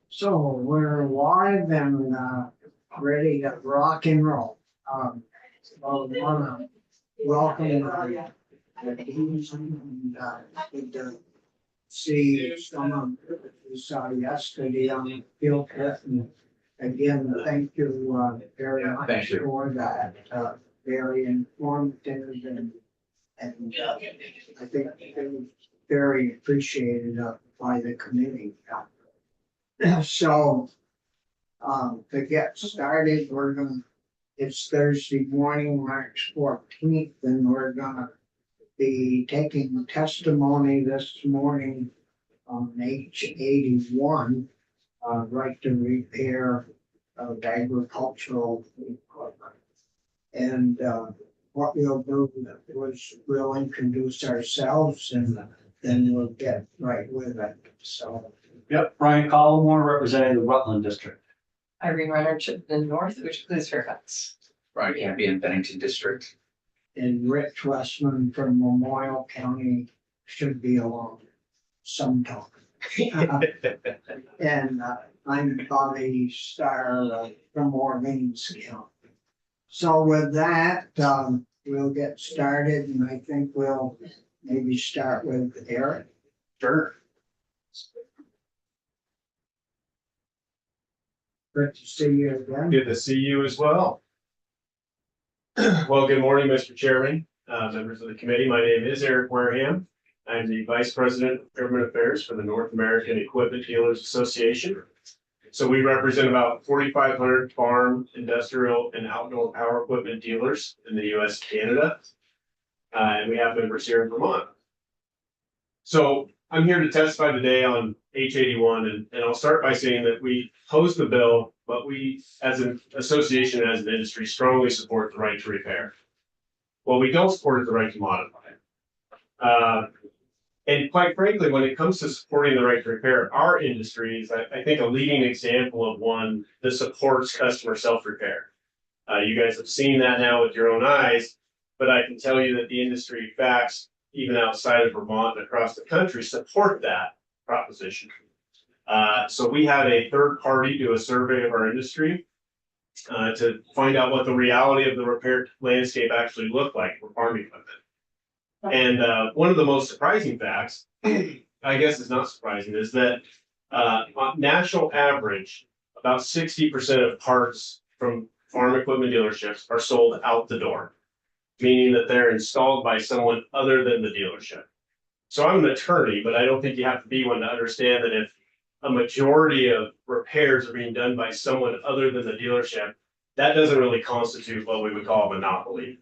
So we're live and ready to rock and roll. Well, we wanna welcome the teams and good to see some of we saw yesterday on the field trip. And again, thank you very much Thank you. for that. Very informative and I think it was very appreciated by the committee. So, to get started, it's Thursday morning, March 14th, and we're gonna be taking testimony this morning on H81, right to repair of agricultural equipment. And, what we'll do is we'll introduce ourselves and then we'll get right with it, so. Yep, Brian Collmore, representing the Rutland District. Irene Renner, Chittenden North, which includes Fairfax. Brian Campion, Bennington District. And Rich Westman from Memorial County should be along sometime. And I'm Bobby Starr from Orleans County. So with that, we'll get started and I think we'll maybe start with Eric. Sure. Good to see you again. Good to see you as well. Well, good morning, Mr. Chairman, members of the committee. My name is Eric Wareham. I'm the Vice President of Government Affairs for the North American Equipment Dealers Association. So we represent about 4,500 farm, industrial, and outdoor power equipment dealers in the US, Canada. And we have members here in Vermont. So I'm here to testify today on H81, and I'll start by saying that we oppose the bill, but we, as an association, as an industry, strongly support the right to repair. What we don't support is the right to modify. And quite frankly, when it comes to supporting the right to repair, our industry is, I think, a leading example of one that supports customer self-repair. You guys have seen that now with your own eyes, but I can tell you that the industry facts, even outside of Vermont and across the country, support that proposition. So we had a third party do a survey of our industry to find out what the reality of the repair landscape actually looked like for farm equipment. And one of the most surprising facts, I guess is not surprising, is that on national average, about 60% of parts from farm equipment dealerships are sold out the door, meaning that they're installed by someone other than the dealership. So I'm an attorney, but I don't think you have to be one to understand that if a majority of repairs are being done by someone other than the dealership, that doesn't really constitute what we would call a monopoly.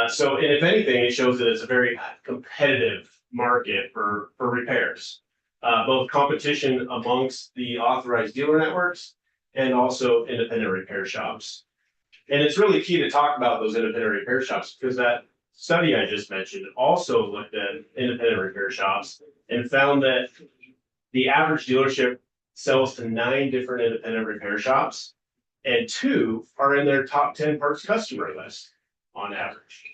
So, and if anything, it shows that it's a very competitive market for repairs, both competition amongst the authorized dealer networks and also independent repair shops. And it's really key to talk about those independent repair shops because that study I just mentioned also looked at independent repair shops and found that the average dealership sells to 9 different independent repair shops and 2 are in their top 10 parts customer list on average.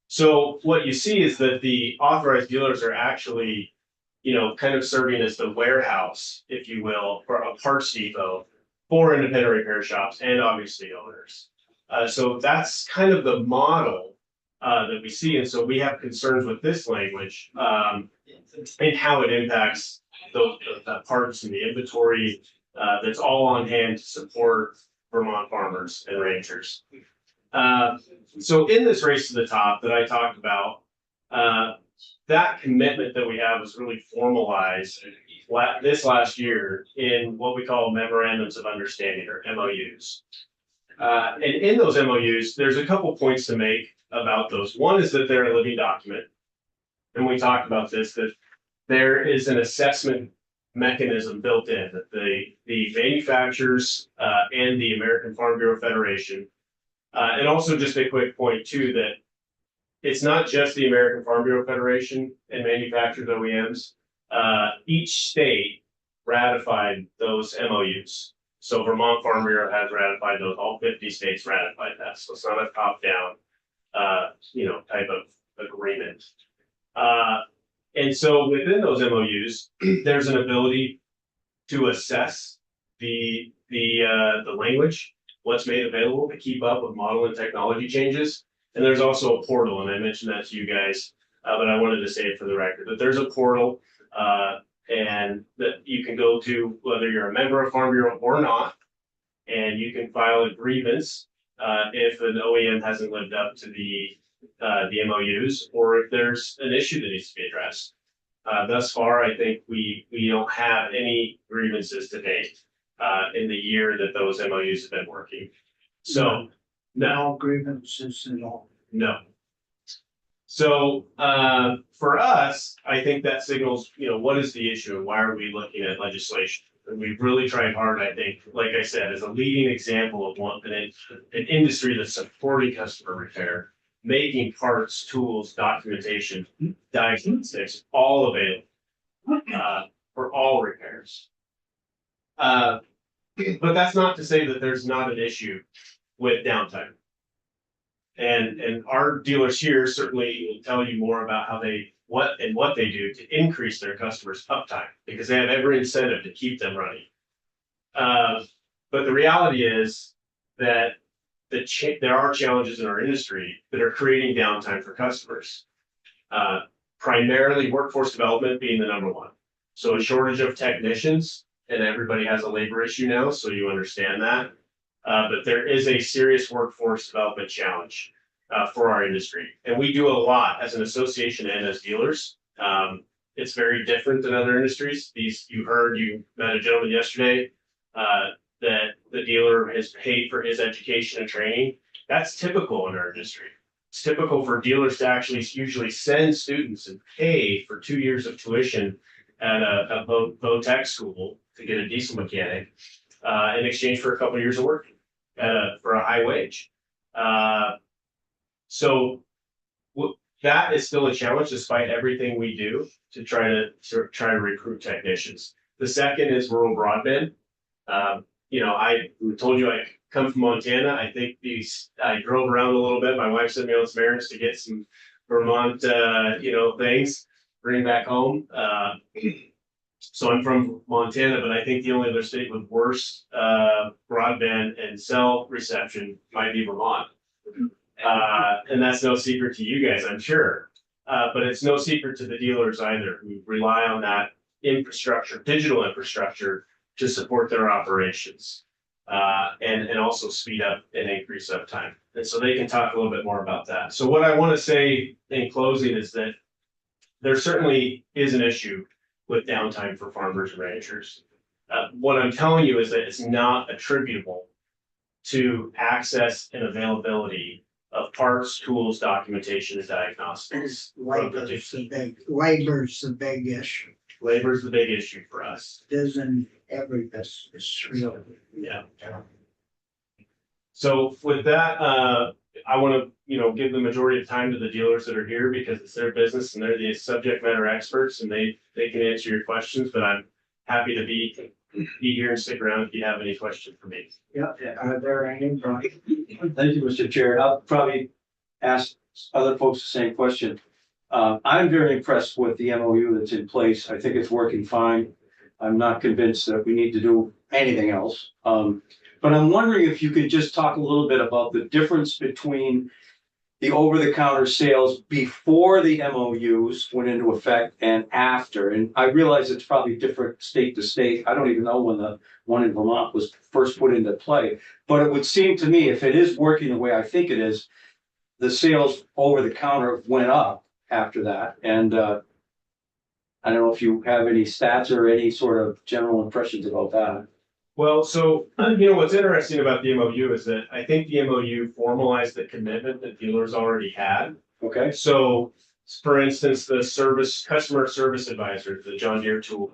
So what you see is that the authorized dealers are actually, kind of serving as the warehouse, if you will, for a parts depot for independent repair shops and obviously owners. So that's kind of the model that we see. And so we have concerns with this language and how it impacts the parts and the inventory that's all on hand to support Vermont farmers and ranchers. So in this race to the top that I talked about, that commitment that we have was really formalized this last year in what we call memorandums of understanding, or MOUs. And in those MOUs, there's a couple points to make about those. One is that they're a living document. And we talked about this, that there is an assessment mechanism built in that the manufacturers and the American Farm Bureau Federation, and also just a quick point too, that it's not just the American Farm Bureau Federation and manufacturers OEMs. Each state ratified those MOUs. So Vermont Farm Bureau has ratified those, all 50 states ratified that. So it's not a top-down, type of agreement. And so within those MOUs, there's an ability to assess the language, what's made available to keep up with model and technology changes. And there's also a portal, and I mentioned that to you guys, but I wanted to say it for the record, that there's a portal and that you can go to whether you're a member of Farm Bureau or not, and you can file a grievance if an OEM hasn't lived up to the MOUs, or if there's an issue that needs to be addressed. Thus far, I think we don't have any grievances to date in the year that those MOUs have been working. So, no, No grievances at all. no. So, for us, I think that signals, what is the issue and why are we looking at legislation? And we've really tried hard, I think, like I said, as a leading example of an industry that's supporting customer repair, making parts, tools, documentation, diagnostics, all available for all repairs. But that's not to say that there's not an issue with downtime. And our dealers here certainly will tell you more about how what they do to increase their customers' uptime, because they have every incentive to keep them running. But the reality is that there are challenges in our industry that are creating downtime for customers. Primarily workforce development being the number one. So a shortage of technicians, and everybody has a labor issue now, so you understand that. But there is a serious workforce development challenge for our industry. And we do a lot as an association and as dealers. It's very different than other industries. You met a gentleman yesterday that the dealer has paid for his education and training. That's typical in our industry. It's typical for dealers to actually usually send students and pay for 2 years of tuition at a bow tech school to get a diesel mechanic in exchange for a couple of years of work for a high wage. So that is still a challenge despite everything we do to try to recruit technicians. The second is rural broadband. I told you I come from Montana. I think I drove around a little bit. My wife sent me on some errands to get some Vermont, things, bring back home. So I'm from Montana, but I think the only other state with worse broadband and cell reception might be Vermont. And that's no secret to you guys, I'm sure. But it's no secret to the dealers either, who rely on that digital infrastructure to support their operations and also speed up and increase uptime. And so they can talk a little bit more about that. So what I want to say in closing is that there certainly is an issue with downtime for farmers and ranchers. What I'm telling you is that it's not attributable to access and availability of parts, tools, documentation, and diagnostics. Labor's the big issue. Labor is the big issue for us. It isn't every business, really. Yeah. So with that, I want to, give the majority of time to the dealers that are here because it's their business and they're the subject matter experts and they can answer your questions, but I'm happy to be here and stick around if you have any questions for me. Yeah, are there any, Brian? Thank you, Mr. Chair. I'll probably ask other folks the same question. I'm very impressed with the MOU that's in place. I think it's working fine. I'm not convinced that we need to do anything else. But I'm wondering if you could just talk a little bit about the difference between the over-the-counter sales before the MOUs went into effect and after. And I realize it's probably different state to state. I don't even know when the one in Vermont was first put into play. But it would seem to me, if it is working the way I think it is, the sales over the counter went up after that. And I don't know if you have any stats or any sort of general impressions about that. Well, so, what's interesting about the MOU is that I think the MOU formalized the commitment that dealers already had. Okay. So, for instance, the customer service advisor, the John Deere tool,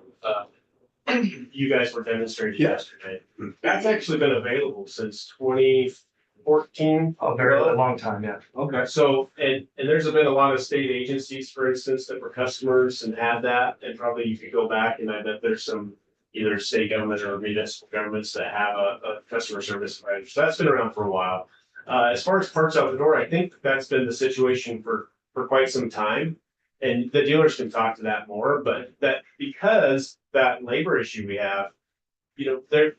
you guys were demonstrating yesterday. That's actually been available since 2014. A very long time, yeah. Okay. So, and there's been a lot of state agencies, for instance, that were customers and had that, and probably you could go back and I bet there's some either state government or municipal governments that have a customer service advisor. So that's been around for a while. As far as parts out the door, I think that's been the situation for quite some time. And the dealers can talk to that more, but that because that labor issue we have, the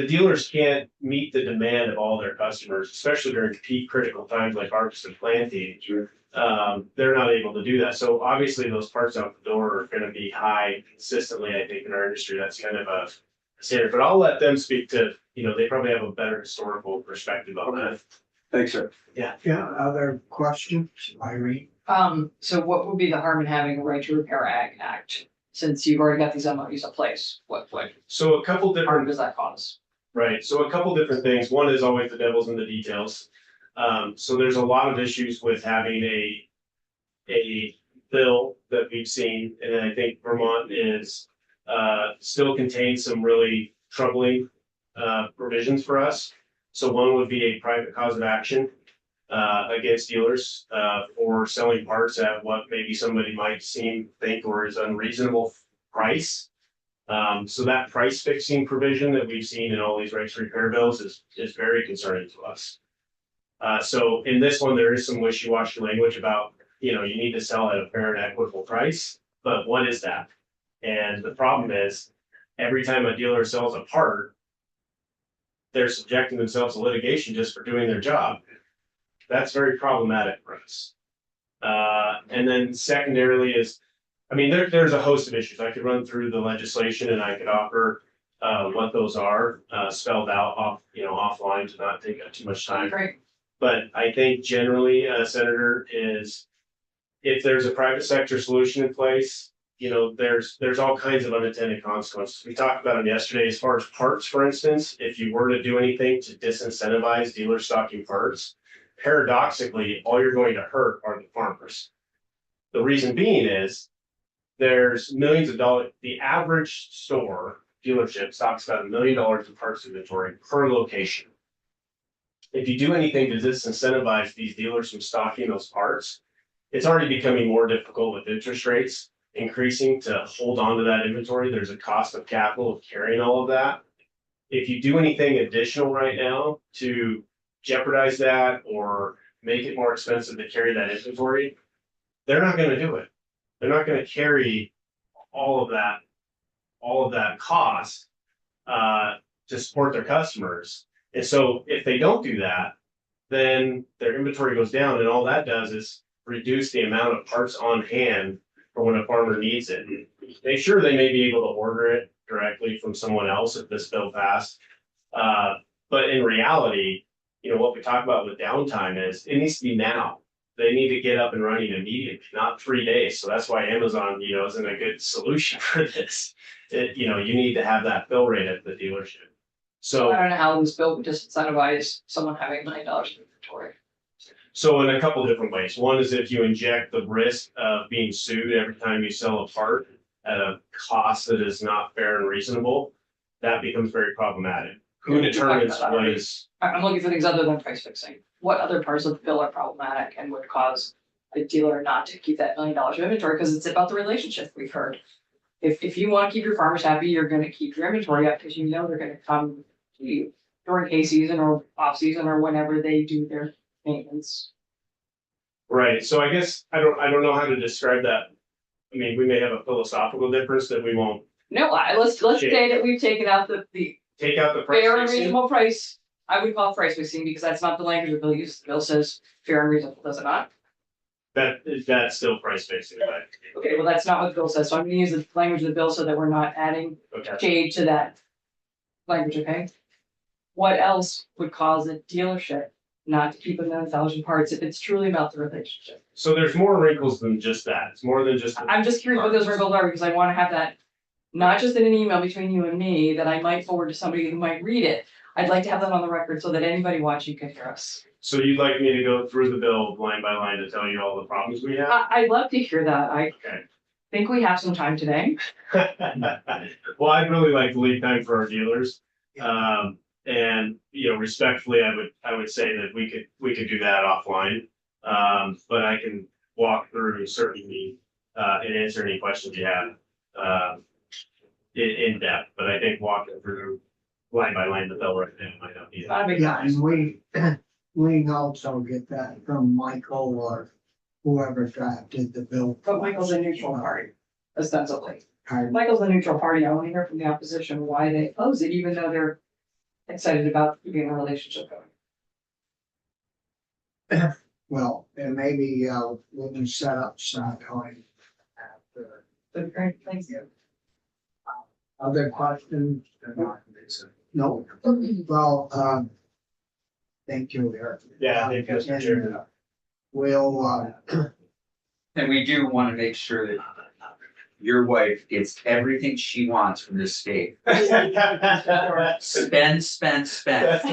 dealers can't meet the demand of all their customers, especially during peak critical times like harvest and planting. They're not able to do that. So obviously those parts out the door are gonna be high consistently, I think, in our industry. That's kind of a standard, but I'll let them speak to, they probably have a better historical perspective on that. Thanks, sir. Yeah, other questions, Irene? So what would be the harm in having a right to repair act, since you've already got these MOUs in place? What So a couple harm different, does that cause? right, so a couple different things. One is always the devil's in the details. So there's a lot of issues with having a bill that we've seen, and I think Vermont is still contains some really troubling provisions for us. So one would be a private cause of action against dealers for selling parts at what maybe somebody might think or is unreasonable price. So that price fixing provision that we've seen in all these rights to repair bills is very concerning to us. So in this one, there is some wishy-washy language about, you need to sell at a fair and equitable price, but what is that? And the problem is, every time a dealer sells a part, they're subjecting themselves to litigation just for doing their job. That's very problematic for us. And then secondarily is, there's a host of issues. I could run through the legislation and I could offer what those are spelled out offline to not take up too much time. Great. But I think generally, Senator, is if there's a private sector solution in place, there's all kinds of unintended consequences. We talked about them yesterday as far as parts, for instance. If you were to do anything to disincentivize dealer stocking parts, paradoxically, all you're going to hurt are the farmers. The reason being is there's millions of dollars. The average store dealership stocks about $1 million in parts inventory per location. If you do anything to disincentivize these dealers from stocking those parts, it's already becoming more difficult with interest rates increasing to hold on to that inventory. There's a cost of capital of carrying all of that. If you do anything additional right now to jeopardize that or make it more expensive to carry that inventory, they're not going to do it. They're not going to carry all of that cost to support their customers. And so if they don't do that, then their inventory goes down, and all that does is reduce the amount of parts on hand for when a farmer needs it. Sure, they may be able to order it directly from someone else if this bill passed. But in reality, what we talk about with downtime is it needs to be now. They need to get up and running immediately, not 3 days. So that's why Amazon, isn't a good solution for this. You need to have that fill rate at the dealership. So I don't know how this bill would disincentivize someone having $1 million in inventory. So in a couple different ways. One is if you inject the risk of being sued every time you sell a part at a cost that is not fair and reasonable, that becomes very problematic. Who determines what is? I'm looking for things other than price fixing. What other parts of the bill are problematic and would cause a dealer not to keep that $1 million of inventory? Because it's about the relationship we've heard. If you want to keep your farmers happy, you're going to keep your inventory up because they're going to come to you during hay season or off season or whenever they do their maintenance. Right. So I guess I don't know how to describe that. We may have a philosophical difference that we won't No, let's say that we've taken out the take out the price fair and fixing. reasonable price. I would call it price fixing because that's not the language the bill uses. The bill says fair and reasonable, does it not? That's still price fixing, right? Okay, well, that's not what the bill says. So I'm gonna use the language of the bill so that we're not adding Okay. shade to that language, okay? What else would cause a dealership not to keep 1,000 parts if it's truly about the relationship? So there's more wrinkles than just that. It's more than just. I'm just curious what those wrinkles are because I want to have that not just in an email between you and me that I might forward to somebody who might read it. I'd like to have that on the record so that anybody watching can hear us. So you'd like me to go through the bill line by line to tell you all the problems we have? I'd love to hear that. I Okay. think we have some time today. Well, I'd really like to leave time for our dealers. And respectfully, I would say that we could do that offline. But I can walk through certainly and answer any questions you have in depth. But I think walking through line by line the bill right now might not be. Not a big Yeah, deal. and we can also get that from Michael or whoever drafted the bill. But Michael's a neutral party, ostensibly. Pardon? Michael's a neutral party. I want to hear from the opposition why they oppose it, even though they're excited about keeping a relationship going. Well, and maybe, we can set up some time after. But great, thank you. Other questions? No, well, thank you, Eric. Yeah, thank you, Mr. Chairman. We'll, And we do want to make sure that your wife gets everything she wants from this state. Spend, spend, spend. That's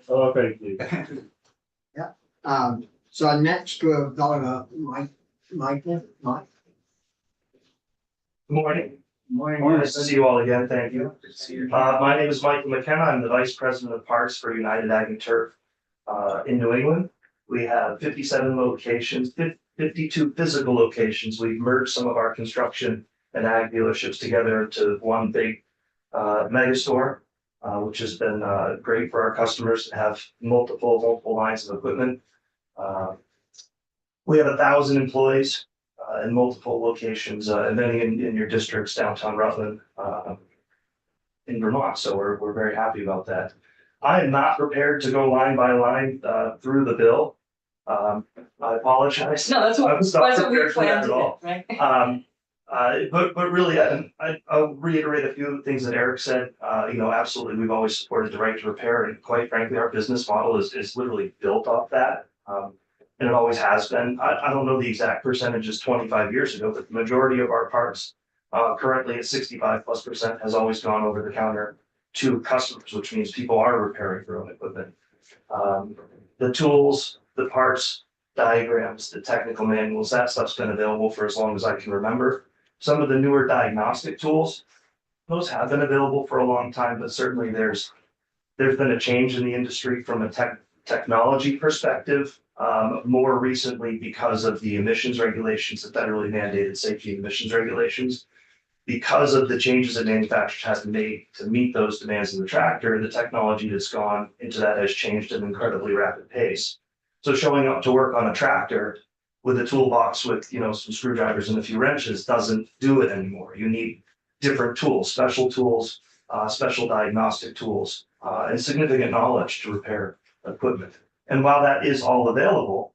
Oh, thank you. so next we'll go to Mike. Morning. Morning. Nice to see you all again. Thank you. Good to see you. My name is Michael McKenna. I'm the Vice President of Parks for United Ag and Turf in New England. We have 57 locations, 52 physical locations. We've merged some of our construction and ag dealerships together into one big mega store, which has been great for our customers to have multiple lines of equipment. We have 1,000 employees in multiple locations, and then in your districts, downtown Rutland, in Vermont. So we're very happy about that. I am not prepared to go line by line through the bill. I apologize. No, that's I what, was not that's what we prepared for that planned at to all. do, right? But really, I'll reiterate a few things that Eric said. Absolutely, we've always supported the right to repair, and quite frankly, our business model is literally built off that. And it always has been. I don't know the exact percentages 25 years ago, but the majority of our parts, currently at 65+%, has always gone over the counter to customers, which means people are repairing their own equipment. The tools, the parts, diagrams, the technical manuals, that stuff's been available for as long as I can remember. Some of the newer diagnostic tools, those have been available for a long time, but certainly there's been a change in the industry from a technology perspective. More recently, because of the emissions regulations, the federally mandated safety emissions regulations, because of the changes that manufacturers have made to meet those demands of the tractor, the technology that's gone into that has changed at an incredibly rapid pace. So showing up to work on a tractor with a toolbox with, some screwdrivers and a few wrenches doesn't do it anymore. You need different tools, special diagnostic tools, and significant knowledge to repair equipment. And while that is all available,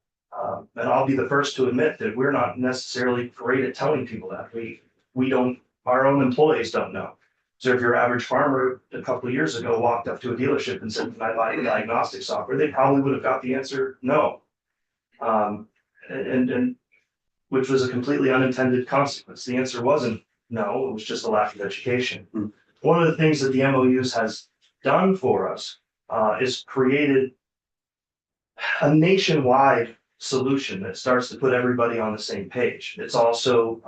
and I'll be the first to admit that we're not necessarily great at telling people that. We don't, our own employees don't know. So if your average farmer a couple of years ago walked up to a dealership and said, "Can I buy diagnostic software?" they probably would have got the answer no. And which was a completely unintended consequence. The answer wasn't no, it was just a lack of education. One of the things that the MOUs has done for us is created a nationwide solution that starts to put everybody on the same page. It's also,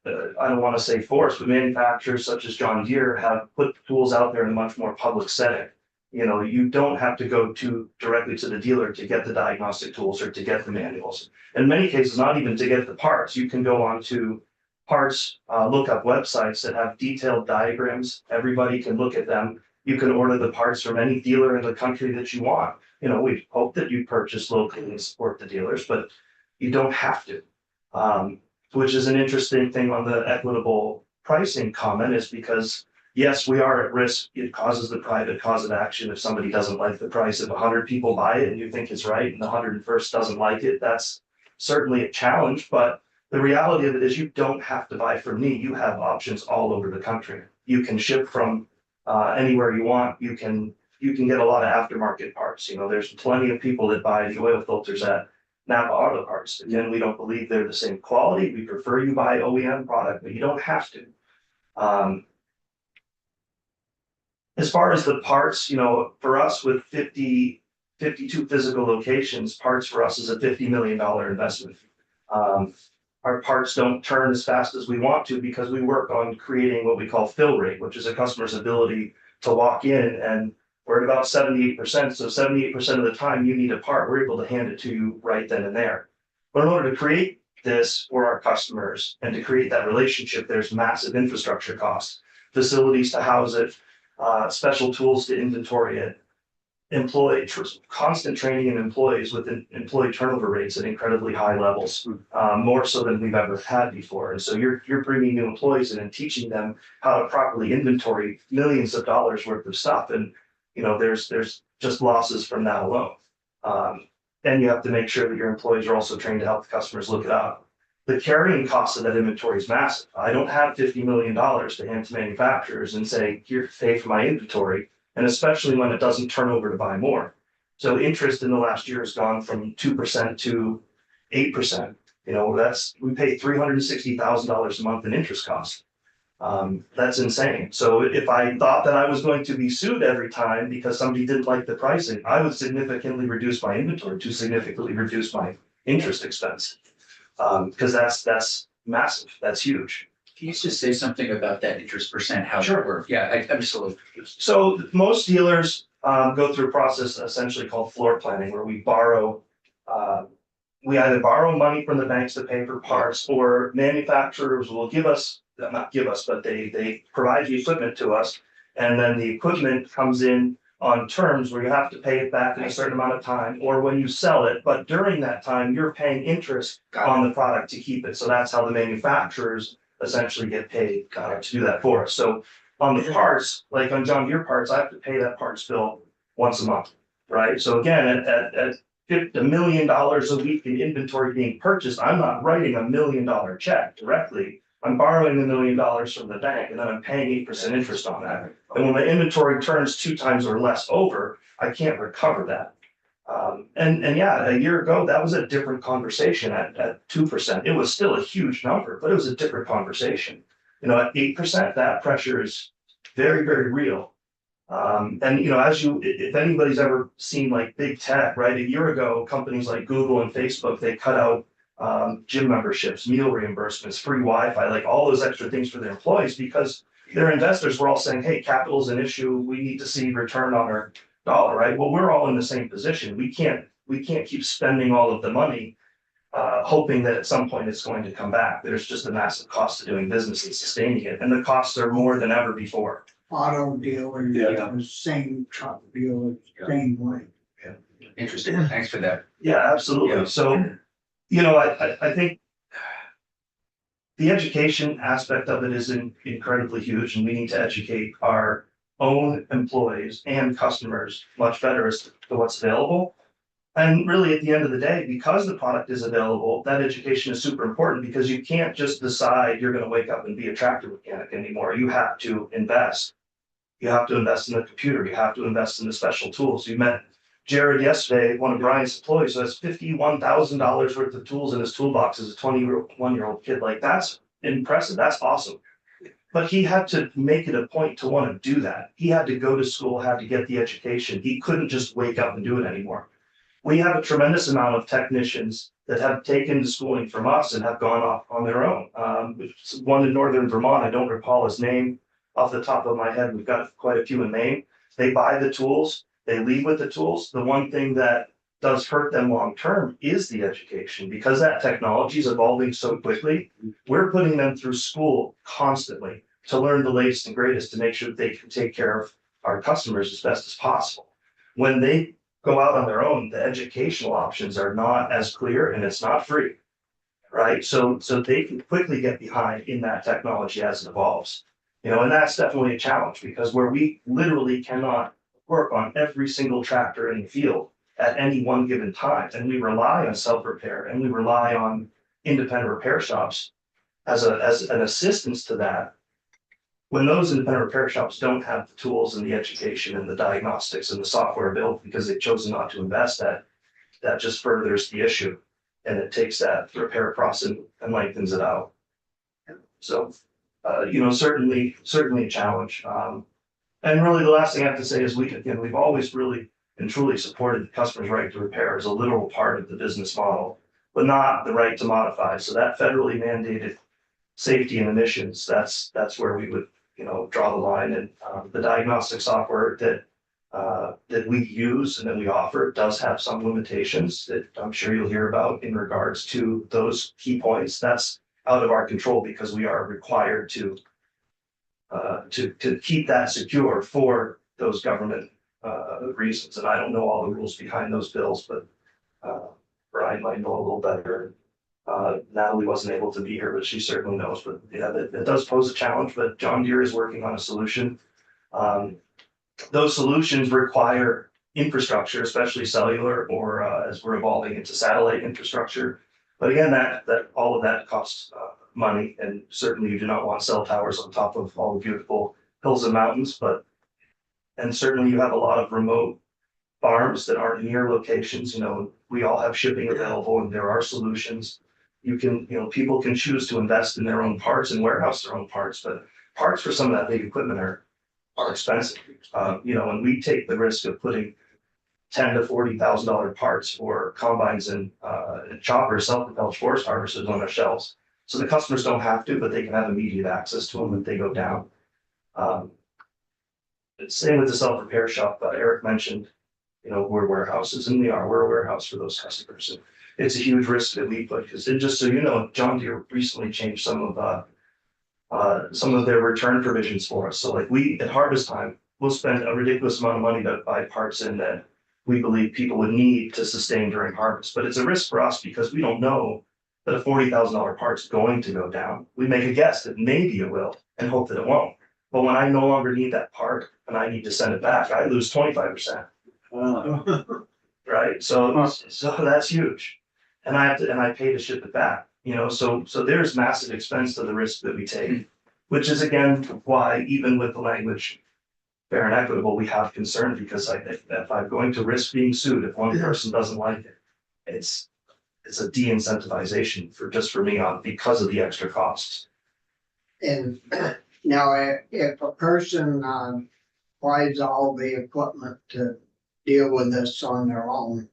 I don't want to say forced, but manufacturers such as John Deere have put tools out there in a much more public setting. You don't have to go directly to the dealer to get the diagnostic tools or to get the manuals. In many cases, not even to get the parts. You can go on to parts lookup websites that have detailed diagrams. Everybody can look at them. You can order the parts from any dealer in the country that you want. We hope that you purchase locally and support the dealers, but you don't have to. Which is an interesting thing on the equitable pricing comment, is because, yes, we are at risk. It causes the private cause of action if somebody doesn't like the price. If 100 people buy it and you think it's right and the 101st doesn't like it, that's certainly a challenge. But the reality of it is you don't have to buy from me. You have options all over the country. You can ship from anywhere you want. You can get a lot of aftermarket parts. There's plenty of people that buy the oil filters at Napa Auto Parts. Again, we don't believe they're the same quality. We prefer you buy OEM product, but you don't have to. As far as the parts, for us with 52 physical locations, parts for us is a $50 million investment. Our parts don't turn as fast as we want to because we work on creating what we call fill rate, which is a customer's ability to walk in, and we're at about 78%. So 78% of the time you need a part, we're able to hand it to you right then and there. But in order to create this for our customers and to create that relationship, there's massive infrastructure costs, facilities to house it, special tools to inventory it. constant training in employees with employee turnover rates at incredibly high levels, more so than we've ever had before. And so you're bringing new employees in and teaching them how to properly inventory millions of dollars worth of stuff. And, there's just losses from that alone. Then you have to make sure that your employees are also trained to help the customers look it up. The carrying cost of that inventory is massive. I don't have $50 million to hand to manufacturers and say, here, pay for my inventory. And especially when it doesn't turn over to buy more. So interest in the last year has gone from 2% to 8%. We pay $360,000 a month in interest costs. That's insane. So if I thought that I was going to be sued every time because somebody didn't like the pricing, I would significantly reduce my inventory to significantly reduce my interest expense. Because that's massive. That's huge. Can you just say something about that interest percent, how Sure. that works? Yeah, I'm just a little confused. So most dealers go through a process essentially called floor planning, where we either borrow money from the banks to pay for parts, or manufacturers will not give us, but they provide the equipment to us. And then the equipment comes in on terms where you have to pay it back in a certain amount of time, or when you sell it. But during that time, you're paying interest on the product to keep it. So that's how the manufacturers essentially get paid to do that for us. So on the parts, like on John Deere parts, I have to pay that parts bill once a month, right? So again, at $1 million a week in inventory being purchased, I'm not writing $1 million check directly. I'm borrowing $1 million from the bank, and then I'm paying 8% interest on that. And when the inventory turns 2 times or less over, I can't recover that. And yeah, a year ago, that was a different conversation at 2%. It was still a huge number, but it was a different conversation. At 8%, that pressure is very, very real. And if anybody's ever seen like big tech, right? A year ago, companies like Google and Facebook, they cut out gym memberships, meal reimbursements, free Wi-Fi, like all those extra things for their employees, because their investors were all saying, hey, capital is an issue. We need to see return on our dollar, right? Well, we're all in the same position. We can't keep spending all of the money, hoping that at some point it's going to come back. There's just a massive cost to doing business and sustaining it. And the costs are more than ever before. Auto dealer, Yeah. the same truck dealer, same way. Interesting, thanks for that. Yeah, absolutely. Yeah. So, I think the education aspect of it is incredibly huge, and we need to educate our own employees and customers much better as to what's available. And really, at the end of the day, because the product is available, that education is super important, because you can't just decide you're going to wake up and be a tractor mechanic anymore. You have to invest. You have to invest in the computer. You have to invest in the special tools. You met Jared yesterday, one of Brian's employees, who has $51,000 worth of tools in his toolbox as a 21-year-old kid. Like, that's impressive. That's awesome. But he had to make it a point to want to do that. He had to go to school, had to get the education. He couldn't just wake up and do it anymore. We have a tremendous amount of technicians that have taken the schooling from us and have gone off on their own. One in northern Vermont, I don't recall his name off the top of my head. We've got quite a few in Maine. They buy the tools, they leave with the tools. The one thing that does hurt them long term is the education, because that technology is evolving so quickly. We're putting them through school constantly to learn the latest and greatest, to make sure that they can take care of our customers as best as possible. When they go out on their own, the educational options are not as clear, and it's not free, right? So they can quickly get behind in that technology as it evolves. And that's definitely a challenge, because where we literally cannot work on every single tractor in the field at any one given time, and we rely on self-repair, and we rely on independent repair shops as an assistance to that. When those independent repair shops don't have the tools and the education and the diagnostics and the software built because they've chosen not to invest, that just furthers the issue, and it takes that repair process and lengthens it out. So, certainly a challenge. And really, the last thing I have to say is we've always really and truly supported the customer's right to repair as a literal part of the business model, but not the right to modify. So that federally mandated safety and emissions, that's where we would draw the line. And the diagnostic software that we use and that we offer does have some limitations that I'm sure you'll hear about in regards to those key points. That's out of our control, because we are required to keep that secure for those government reasons, and I don't know all the rules behind those bills, but Brian might know a little better. Natalie wasn't able to be here, but she certainly knows, but yeah, that does pose a challenge, but John Deere is working on a solution. Those solutions require infrastructure, especially cellular, or as we're evolving into satellite infrastructure. But again, that all of that costs money, and certainly you do not want cell towers on top of all the beautiful hills and mountains, and certainly you have a lot of remote farms that aren't near locations. We all have shipping available, and there are solutions. People can choose to invest in their own parts and warehouse their own parts, but parts for some of that big equipment are expensive. And we take the risk of putting $10,000 to $40,000 parts for combines and choppers, self-propelled forest harvesters on our shelves. So the customers don't have to, but they can have immediate access to them if they go down. Same with the self-repair shop. Eric mentioned, we're warehouses, and we're a warehouse for those customers. And it's a huge risk that we put, because just so you know, John Deere recently changed some of their return provisions for us. So like at harvest time, we'll spend a ridiculous amount of money to buy parts in that we believe people would need to sustain during harvest. But it's a risk for us because we don't know that a $40,000 part's going to go down. We make a guess that maybe it will and hope that it won't. But when I no longer need that part and I need to send it back, I lose 25%. Right? So that's huge. And I pay to ship it back. So there's massive expense to the risk that we take, which is again why even with the language fair and equitable, we have concern, because if I'm going to risk being sued if one person doesn't like it, it's a de-incentivization for me because of the extra costs. And now, if a person buys all the equipment to deal with this on their own,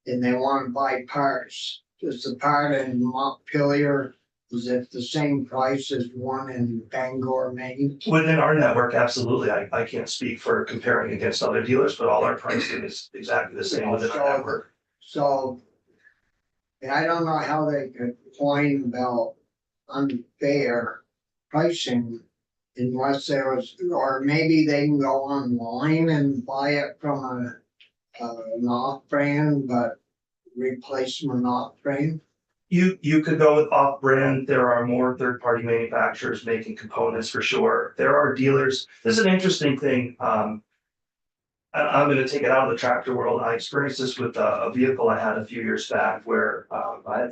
and they want to buy parts, is the part in Montpelier, is it the same price as one in Bangor, Maine? Within our network, absolutely. I can't speak for comparing against other dealers, but all our pricing is exactly the same within our network. So, and I don't know how they could whine about unfair pricing unless there was, or maybe they can go online and buy it from an off-brand, but replacement off-brand. You could go with off-brand. There are more third-party manufacturers making components for sure. There are dealers. This is an interesting thing. I'm going to take it out of the tractor world. I experienced this with a vehicle I had a few years back where I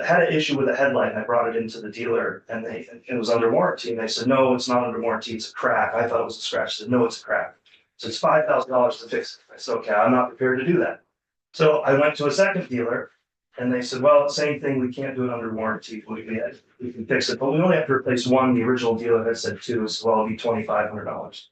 had an issue with a headlight. I brought it into the dealer and it was under warranty. And they said, no, it's not under warranty. It's a crack. I thought it was a scratch. I said, no, it's a crack. So it's $5,000 to fix it. I said, okay, I'm not prepared to do that. So I went to a second dealer and they said, well, same thing. We can't do it under warranty. We can fix it, but we only have to replace one. The original dealer had said two. So well, it'll be $2,500.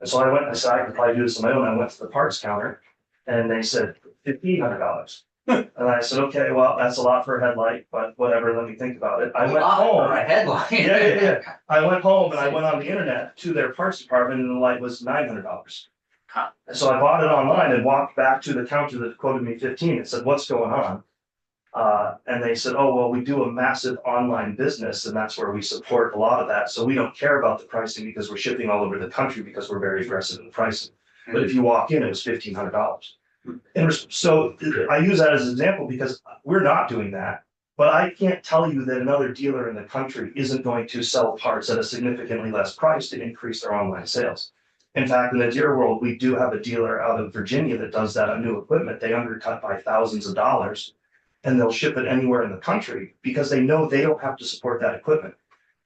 And so I went and I said, I could probably do this on my own. I went to the parts counter and they said $1,500. And I said, okay, well, that's a lot for a headlight, but whatever, let me think about it. I went home. A headline. Yeah. I went home and I went on the internet to their parts department and the light was $900. Huh. And so I bought it online and walked back to the counter that quoted me 15 and said, what's going on? And they said, oh, well, we do a massive online business and that's where we support a lot of that. So we don't care about the pricing because we're shipping all over the country because we're very aggressive in the pricing. But if you walk in, it was $1,500. And so I use that as an example because we're not doing that. But I can't tell you that another dealer in the country isn't going to sell parts at a significantly less price to increase their online sales. In fact, in the Deere world, we do have a dealer out of Virginia that does that on new equipment. They undercut by thousands of dollars and they'll ship it anywhere in the country because they know they don't have to support that equipment.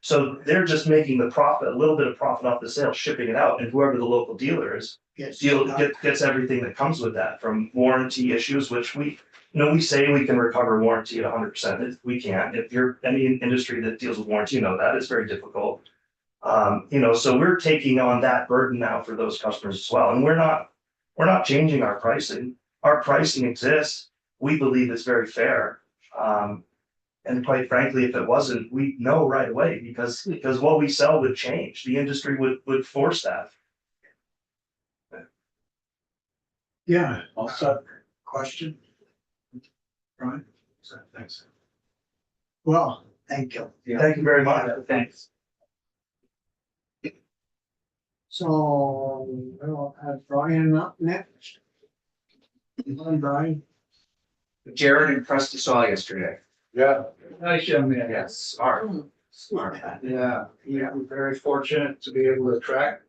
So they're just making the profit, a little bit of profit off the sale, shipping it out, and whoever the local dealer is gets everything that comes with that, from warranty issues, which we say we can recover warranty at 100%. We can't. If you're any industry that deals with warranty, that it's very difficult. So we're taking on that burden now for those customers as well, and we're not changing our pricing. Our pricing exists. We believe it's very fair. And quite frankly, if it wasn't, we'd know right away because what we sell would change. The industry would force that. Yeah, also question. Right, Thanks. well, thank you. Thank you very much. Thanks. So we'll have Brian up next. Come on, Brian. Jared impressed us all yesterday. Yeah. Nice young man. Yes, smart, smart. Yeah, we're very fortunate to be able to attract,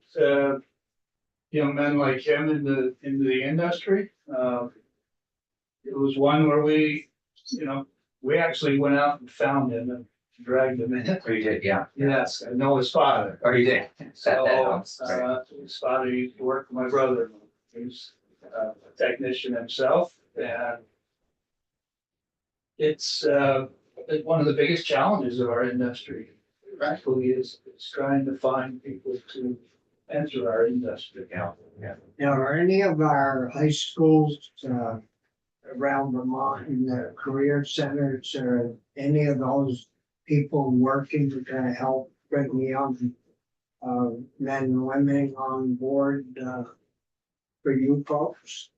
young men like him into the industry. It was one where we actually went out and found him and dragged him in. Oh, you did, yeah. Yes, I know his father. Oh, you did. So, That helps. Right. his father used to work for my brother. He's a technician himself, and it's one of the biggest challenges of our industry. Frankly, is trying to find people to enter our industry. Yeah, yeah. Now, are any of our high schools, around Vermont in the career centers, or any of those people working to help bring the young, men and women on board, for you folks?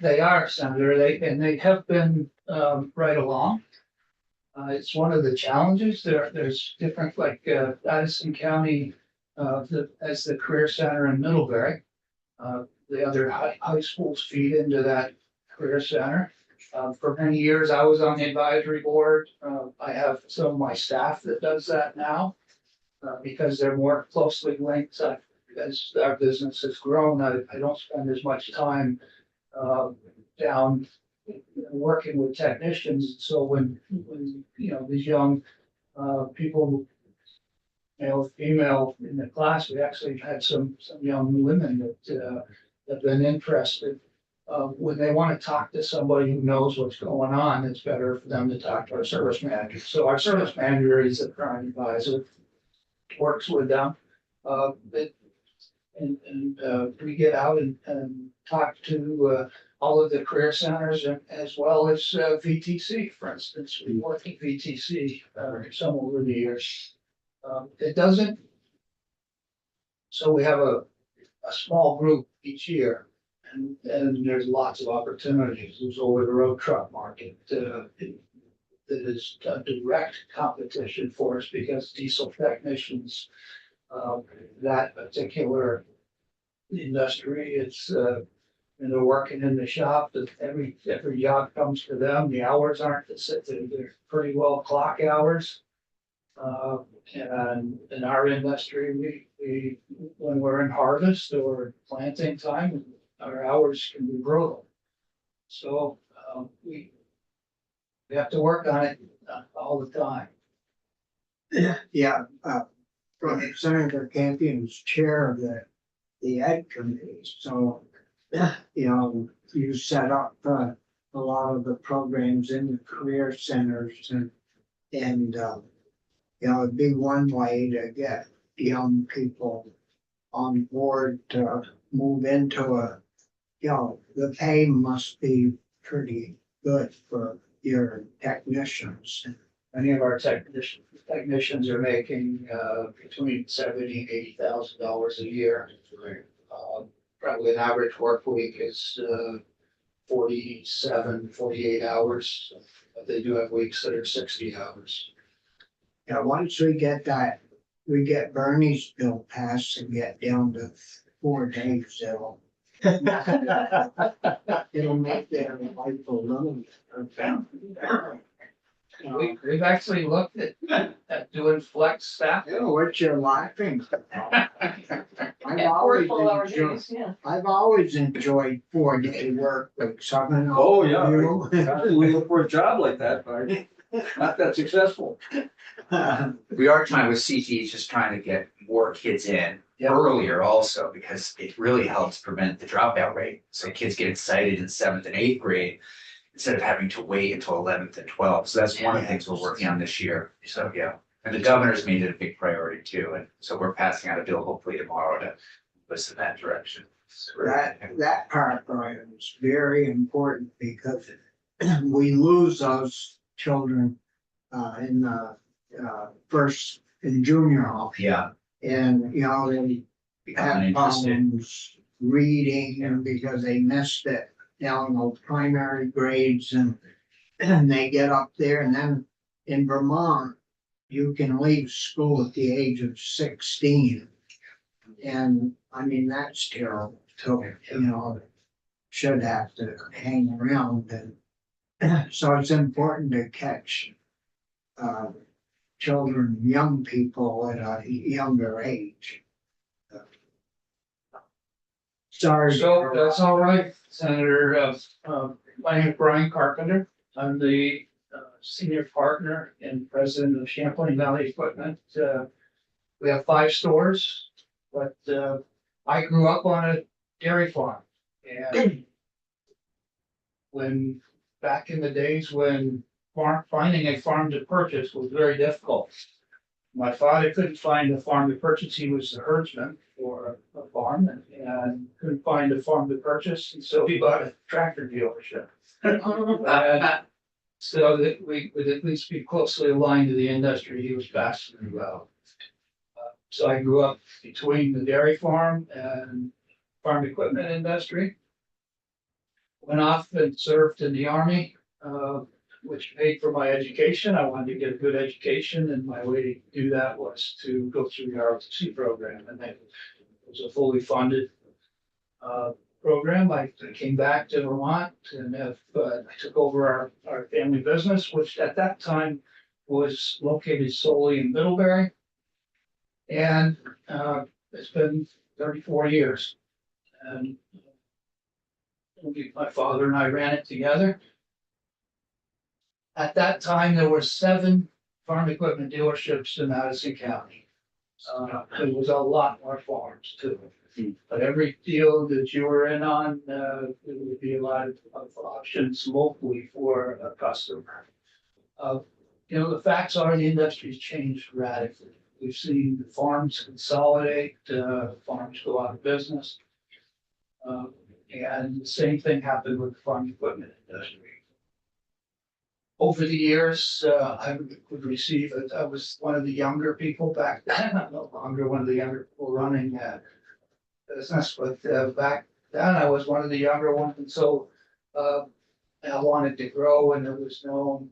They are, Senator, they have been, right along. It's one of the challenges, there's different, like, Addison County, as the Career Center in Middlebury. The other high schools feed into that Career Center. For many years, I was on the advisory board. I have some of my staff that does that now. Because they're more closely linked, as our business has grown, I don't spend as much time, down working with technicians. So when these young, people, male, female in the class, we actually had some young women that, have been interested. When they want to talk to somebody who knows what's going on, it's better for them to talk to our service manager. So our service manager is a prime advisor, works with them. We get out and talk to all of the career centers as well as VTC, for instance. We work at VTC some over the years. It doesn't. So we have a small group each year, and there's lots of opportunities. There's over the road truck market that is a direct competition for us because diesel technicians, that particular industry, it's and they're working in the shop, that every job comes to them. The hours aren't they're pretty well clock hours. And in our industry, we when we're in harvest or planting time, our hours can be brutal. So we have to work on it all the time. Yeah, Senator Campion's chair of the ed committee, so, you set up, a lot of the programs in the career centers and, it'd be one way to get young people on board to move into the pay must be pretty good for your technicians. Many of our technicians are making between $70,000 and $80,000 a year. Probably an average work week is 47, 48 hours. But they do have weeks that are 60 hours. Yeah, once we get Bernie's bill passed and get down to 4 days, it'll make their life a little better. We've actually looked at doing flex staff. What you're laughing? Yeah, 4 full-hour days, yeah. I've always enjoyed 4-day work weeks. I mean, Oh, yeah. you. We look for a job like that, but not that successful. We are trying with CT, just trying to get more kids in earlier also, because it really helps prevent the dropout rate. So kids get excited in 7th and 8th grade instead of having to wait until 11th and 12th. So that's one of the things we're working on this year. So, yeah. And the governor's made it a big priority too. And so we're passing out a bill hopefully tomorrow to listen that direction. So That part, Brian, is very important because we lose those children in the in junior high. yeah, And, they becoming have interested. problems reading and because they missed it down those primary grades and they get up there and then in Vermont, you can leave school at the age of 16. And I mean, that's terrible, so, you know, should have to hang around and so it's important to catch children, young people at a younger age. Sorry. So that's all right, Senator. My name is Brian Carpenter. I'm the senior partner and president of Champlain Valley Equipment. We have 5 stores, but I grew up on a dairy farm. And when, back in the days when finding a farm to purchase was very difficult. My father couldn't find a farm to purchase. He was the herdsman for a farm and couldn't find a farm to purchase. And so he bought a tractor dealership. And so that we would at least be closely aligned to the industry he was passionate about. So I grew up between the dairy farm and farm equipment industry. Went off and served in the Army, which paid for my education. I wanted to get a good education, and my way to do that was to go through the ROTC program, and it was a fully funded program. I came back to Vermont and I took over our family business, which at that time was located solely in Middlebury. And it's been 34 years. And my father and I ran it together. At that time, there were 7 farm equipment dealerships in Madison County. There was a lot more farms too. But every deal that you were in on, there would be a lot of options locally for a customer. You know, the facts are the industry's changed radically. We've seen the farms consolidate, farms go out of business. And the same thing happened with the farm equipment industry. Over the years, I would receive it. I was one of the younger people back then. I'm no longer one of the younger people running business, but back then I was one of the younger ones. And so I wanted to grow, and it was known.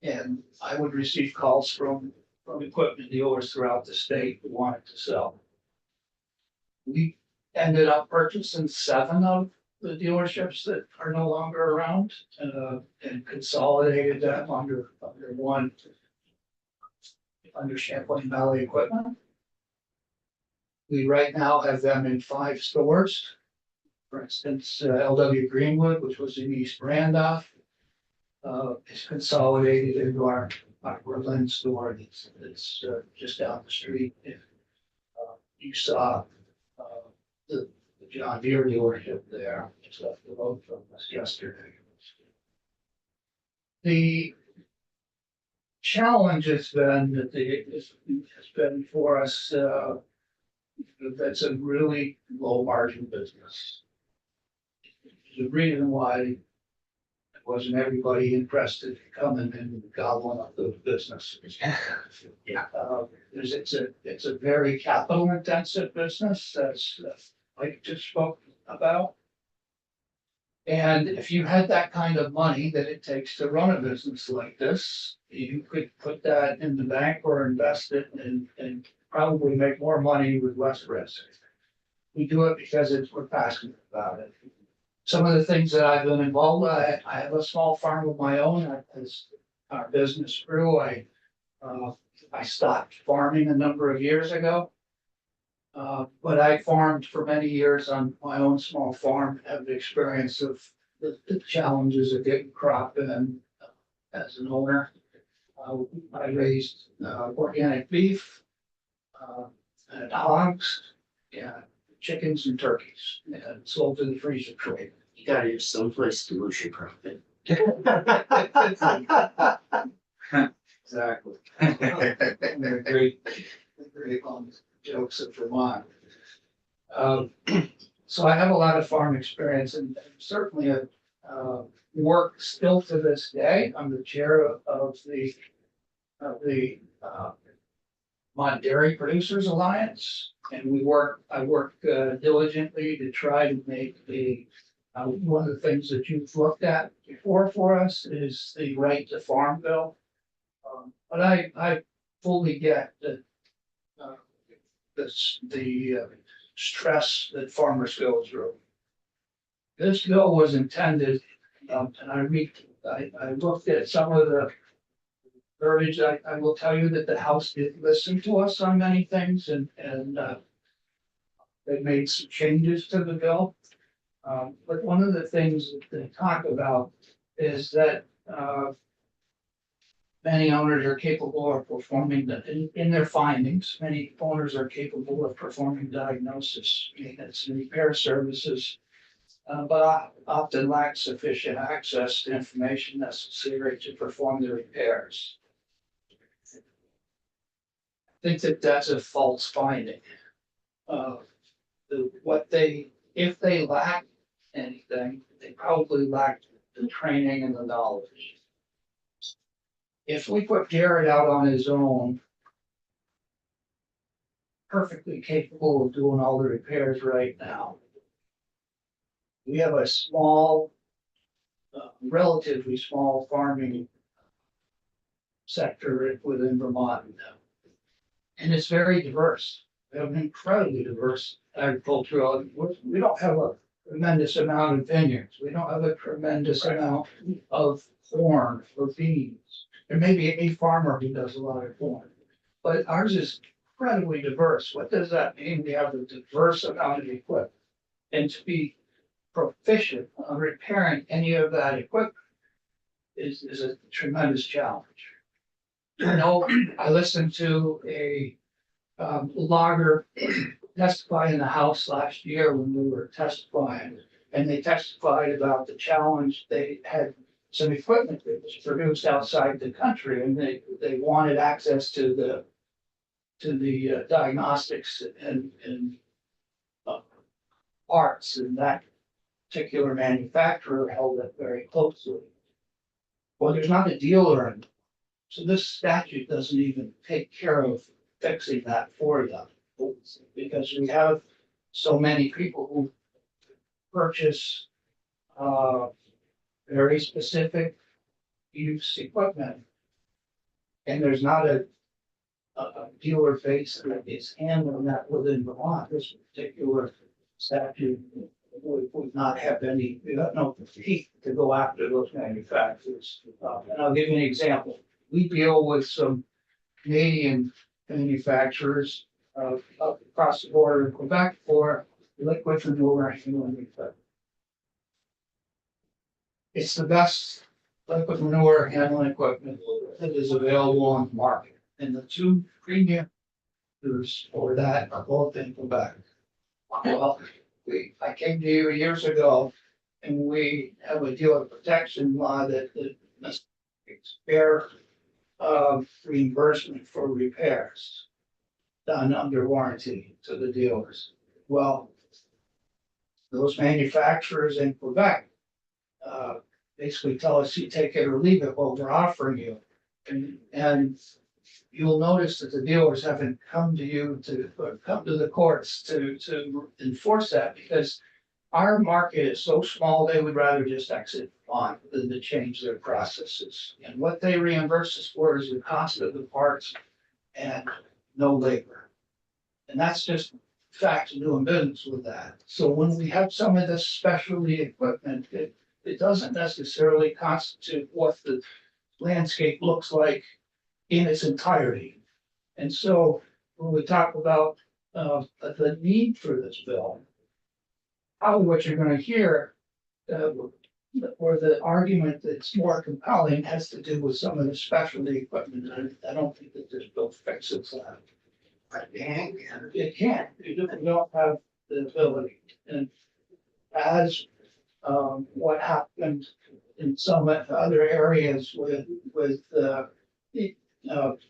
And I would receive calls from equipment dealers throughout the state who wanted to sell. We ended up purchasing 7 of the dealerships that are no longer around, and consolidated them under one, under Champlain Valley Equipment. We right now have them in 5 stores. For instance, LW Greenwood, which was in East Randolph, is consolidated into our Berlin store that's just down the street. If you saw the John Deere dealership there, just left the road from us yesterday. The challenge has been that has been for us, that's a really low margin business. The reason why wasn't everybody interested in coming and gobbling up those businesses. Yeah. It's a very capital intensive business, as Mike just spoke about. And if you had that kind of money that it takes to run a business like this, you could put that in the bank or invest it and probably make more money with less risk. We do it because we're passionate about it. Some of the things that I've been involved with, I have a small farm of my own. As our business grew, I stopped farming a number of years ago. But I farmed for many years on my own small farm, have the experience of the challenges of getting crop in as an owner. I raised organic beef, and hogs, and chickens and turkeys, and sold to the freezer trade. You gotta have someplace to lose your profit. Exactly. They're great jokes of Vermont. So I have a lot of farm experience and certainly work still to this day. I'm the chair of the Vermont Dairy Producers Alliance, and I work diligently to try to make one of the things that you've looked at before for us is the right to farm bill. But I fully get that the stress that farmers go through. This bill was intended, and I looked at some of the verbiage. I will tell you that the House did listen to us on many things and they made some changes to the bill. But one of the things that they talk about is that, many owners are capable of performing in their findings, many owners are capable of performing diagnosis, maintenance and repair services. But often lack sufficient access to information necessary to perform the repairs. I think that that's a false finding. If they lack anything, they probably lack the training and the knowledge. If we put Jared out on his own, perfectly capable of doing all the repairs right now. We have a small, relatively small farming sector within Vermont. And it's very diverse. We have an incredibly diverse agricultural, we don't have a tremendous amount of vineyards. We don't have a tremendous amount of corn or beans. There may be a farmer who does a lot of corn, but ours is incredibly diverse. What does that mean? We have a diverse amount of equipment. And to be proficient on repairing any of that equipment is a tremendous challenge. I know I listened to a logger testify in the House last year when we were testifying, and they testified about the challenge. They had some equipment that was produced outside the country, and they wanted access to the diagnostics and parts, and that particular manufacturer held it very closely. Well, there's not a dealer, so this statute doesn't even take care of fixing that for them, because we have so many people who purchase very specific use equipment. And there's not a dealer base that is handling that within Vermont. This particular statute would not have any, we have no heat to go after those manufacturers. And I'll give you an example. We deal with some Canadian manufacturers up across the border in Quebec for liquid manure handling equipment. It's the best liquid manure handling equipment that is available on the market. And the two premium for that are both in Quebec. Well, I came to you years ago and we have a dealer protection law that must bear reimbursement for repairs done under warranty to the dealers. Well, those manufacturers in Quebec basically tell us you take it or leave it, what we're offering you. And you'll notice that the dealers haven't come to you or come to the courts to enforce that, because our market is so small, they would rather just exit on than to change their processes. And what they reimburse us for is the cost of the parts and no labor. And that's just facts of doing business with that. So when we have some of this specialty equipment, it doesn't necessarily constitute what the landscape looks like in its entirety. And so when we talk about the need for this bill, probably what you're going to hear, or the argument that's more compelling, has to do with some of the specialty equipment. I don't think that this bill fixes that. It can't. You don't have the ability. And as what happened in some other areas with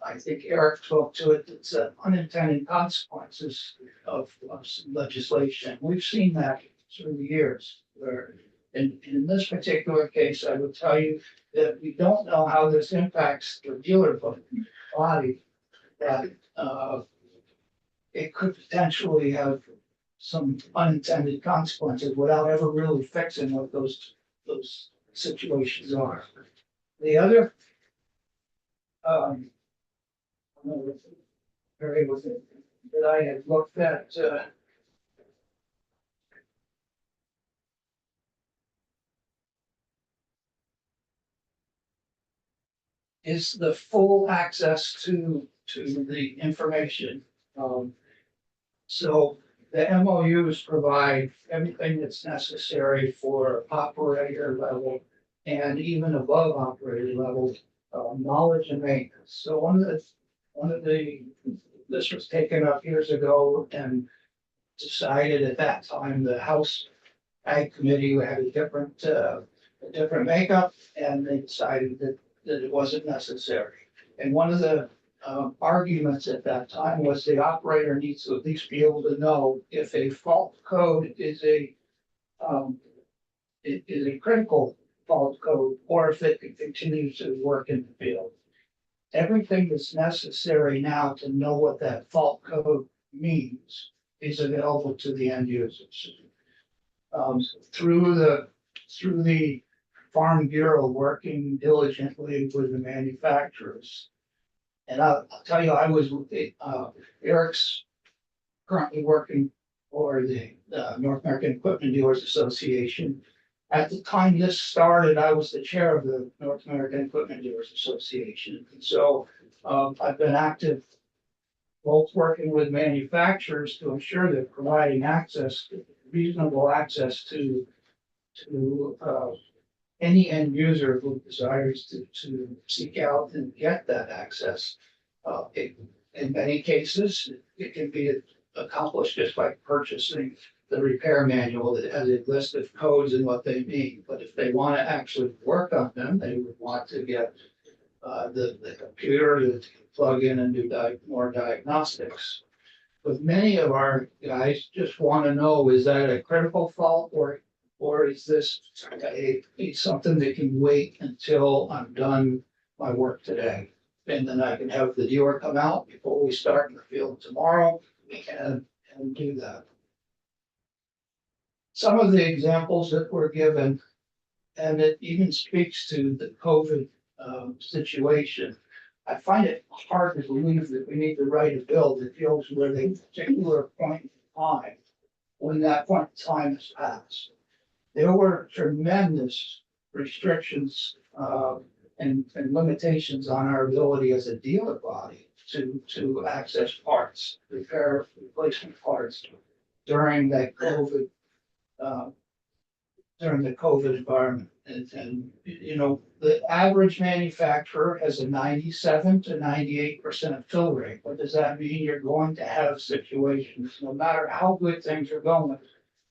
I think Eric talked to it, it's unintended consequences of some legislation. We've seen that through the years. Where in this particular case, I would tell you that we don't know how this impacts the dealer body, that it could potentially have some unintended consequences without ever really fixing what those situations are. The other area with that I had looked at, is the full access to the information. So the MOUs provide everything that's necessary for operator level and even above operator level, knowledge and maintenance. So this was taken up years ago and decided at that time, the House Ag Committee had a different makeup, and they decided that it wasn't necessary. And one of the arguments at that time was the operator needs to at least be able to know if a fault code is a critical fault code, or if it can continue to work in the field. Everything that's necessary now to know what that fault code means is available to the end users. Through the Farm Bureau working diligently with the manufacturers. And I'll tell you, I was with Eric's currently working for the North American Equipment Dealers Association. At the time this started, I was the chair of the North American Equipment Dealers Association. And so I've been active, both working with manufacturers to ensure they're providing reasonable access to any end user who desires to seek out and get that access. In many cases, it can be accomplished just by purchasing the repair manual that has a list of codes and what they mean. But if they want to actually work on them, they would want to get the computer to plug in and do more diagnostics. But many of our guys just want to know, is that a critical fault or is this something that can wait until I'm done my work today? And then I can have the dealer come out before we start in the field tomorrow and do that. Some of the examples that were given, and it even speaks to the COVID situation. I find it hard to believe that we need to write a bill that deals with a particular point in time when that point in time has passed. There were tremendous restrictions and limitations on our ability as a dealer body to access parts, repair, replacement parts during that COVID environment. And you know, the average manufacturer has a 97 to 98% fill rate. What does that mean? You're going to have situations, no matter how good things are going,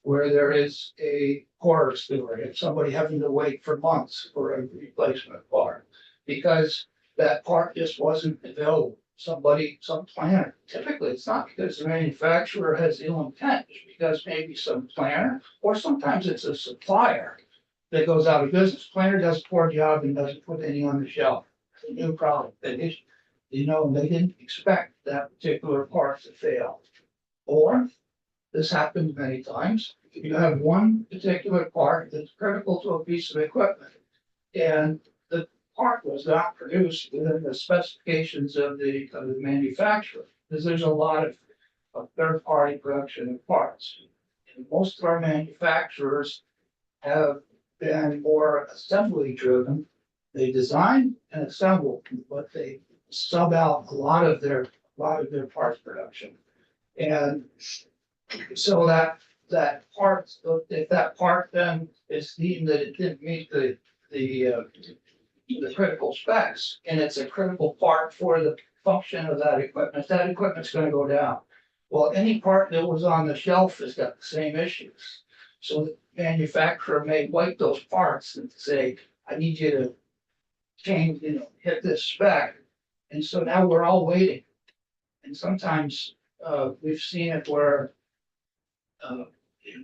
where there is a horror story of somebody having to wait for months for a replacement part because that part just wasn't available. Some planner, typically it's not because the manufacturer has ill intent, it's because maybe some planner, or sometimes it's a supplier that goes out of business. Planner does a poor job and doesn't put any on the shelf. It's a new product that is, they didn't expect that particular part to fail. Or this happens many times. You have one particular part that's critical to a piece of equipment, and the part was not produced within the specifications of the manufacturer, because there's a lot of third-party production of parts. And most of our manufacturers have been more assembly driven. They design and assemble, but they sub out a lot of their parts production. And so that part, if that part then is deemed that it didn't meet the critical specs, and it's a critical part for the function of that equipment's gonna go down. Well, any part that was on the shelf has got the same issues. So the manufacturer may wipe those parts and say, I need you to change, hit this spec. And so now we're all waiting. And sometimes we've seen it where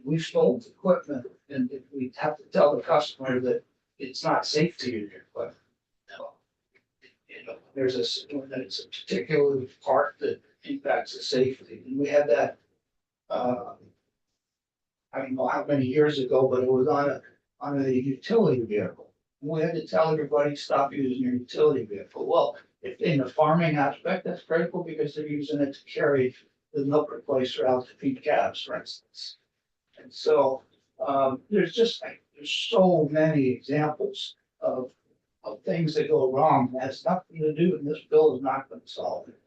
we've sold equipment and we have to tell the customer that it's not safe to use your equipment. There's it's a particular part that impacts the safety. And we had that, I don't know how many years ago, but it was on a utility vehicle. We had to tell everybody, stop using your utility vehicle. Well, if in the farming aspect, that's critical because they're using it to carry the milk replacer out to feed calves, for instance. And so, there's just like, there's so many examples of things that go wrong. It has nothing to do, and this bill is not gonna solve it.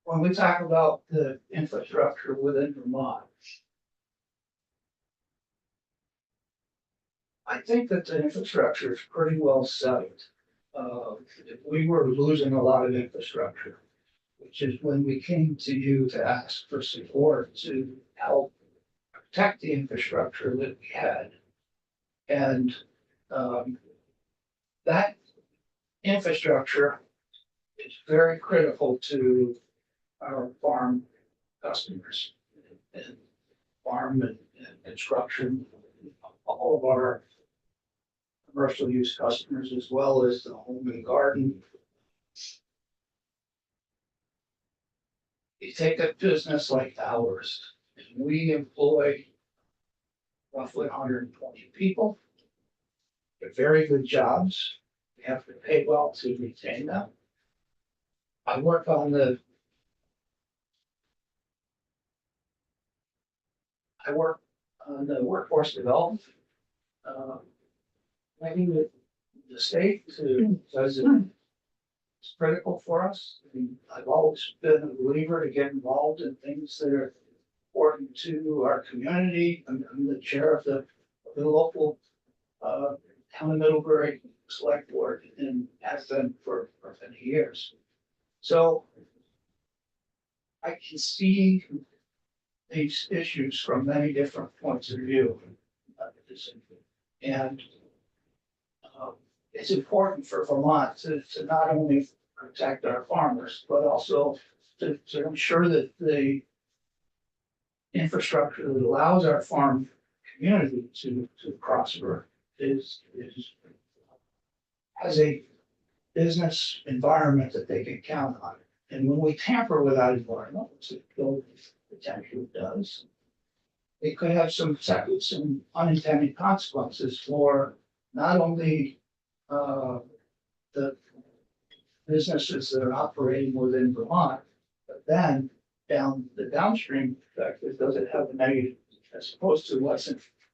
When we talk about the infrastructure within Vermont, I think that the infrastructure is pretty well settled. We were losing a lot of infrastructure, which is when we came to you to ask for support to help protect the infrastructure that we had. And that infrastructure is very critical to our farm customers and farm and construction, all of our commercial use customers, as well as the home and garden. You take a business like ours, and we employ roughly 120 people. They're very good jobs. We have to pay well to retain them. I work on the workforce development. Maybe with the state to, because it's critical for us. I mean, I've always been a believer to get involved in things that are important to our community. I'm the chair of the local town of Middlebury Select Board and have been for many years. So I can see these issues from many different points of view. And it's important for Vermont to not only protect our farmers, but also to ensure that the infrastructure that allows our farm community to prosper has a business environment that they can count on. And when we tamper with that environment, which the bill potentially does, it could have some unintended consequences for not only the businesses that are operating within Vermont, but then down the downstream effect, does it have a negative, as opposed to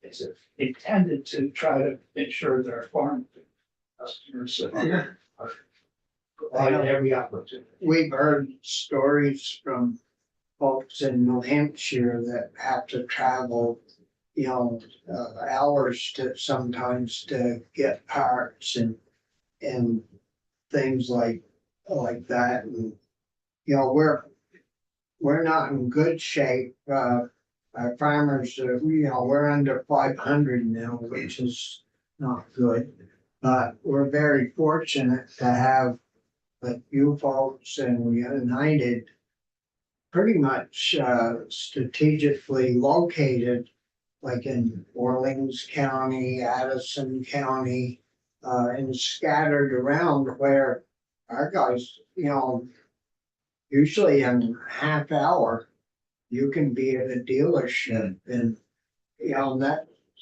it's intended to try to ensure that our farm customers are provided every opportunity. We've heard stories from folks in New Hampshire that have to travel, hours sometimes to get parts and things like that. And, we're not in good shape. Our farmers, we're under 500 now, which is not good. But we're very fortunate to have you folks and United pretty much strategically located, like in Orleans County, Addison County, and scattered around where our guys, usually in a half hour, you can be at a dealership, and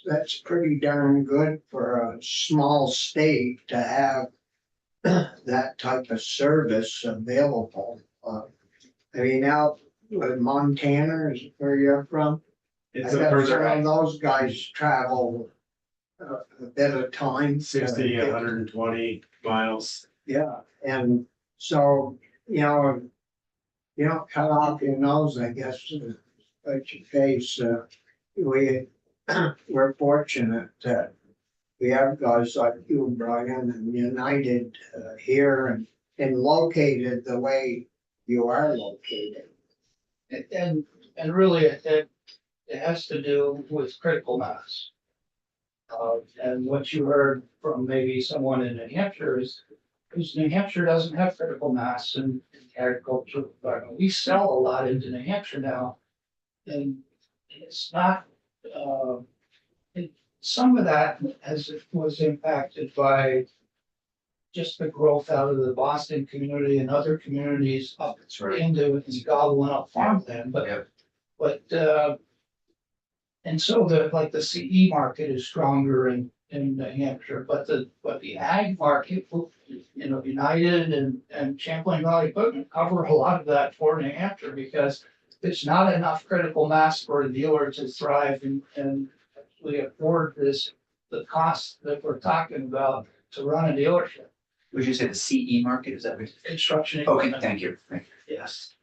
that's pretty darn good for a small state to have that type of service available. Out with Montana is where you're from. It's I a bet further some of those guys travel a bit of time. 60, 120 miles. Yeah, and so, you don't cut off your nose, I guess, but your face. We're fortunate that we have guys like you, Brian, and United here and located the way you are located. And really, it has to do with critical mass. And what you heard from maybe someone in New Hampshire is New Hampshire doesn't have critical mass in agriculture. We sell a lot into New Hampshire now, and it's not. Some of that was impacted by just the growth out of the Boston community and other communities up That's right. into gobbling up farmland, but and so the CE market is stronger in in New Hampshire, but the ag market, you know, United and Champlain Valley Equipment cover a lot of that for New Hampshire because it's not enough critical mass for a dealer to thrive and we afford this, the cost that we're talking about to run a dealership, Would you say the CE market, is that what? construction Okay, equipment. thank you. Thank you. Yes.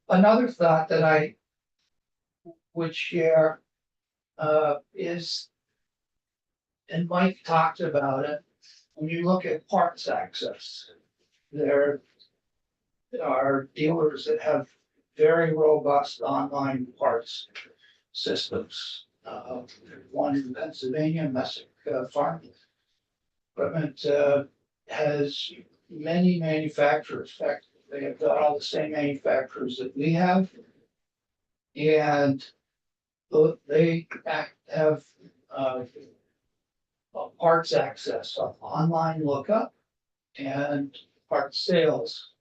Another thought that I would share, is, and Mike talked about it, when you look at parts access, there are dealers that have very robust online parts systems. One in Pennsylvania, Messick Farm Equipment, has many manufacturers. In fact, they have got all the same manufacturers that we have. And they have parts access, online lookup and parts sales.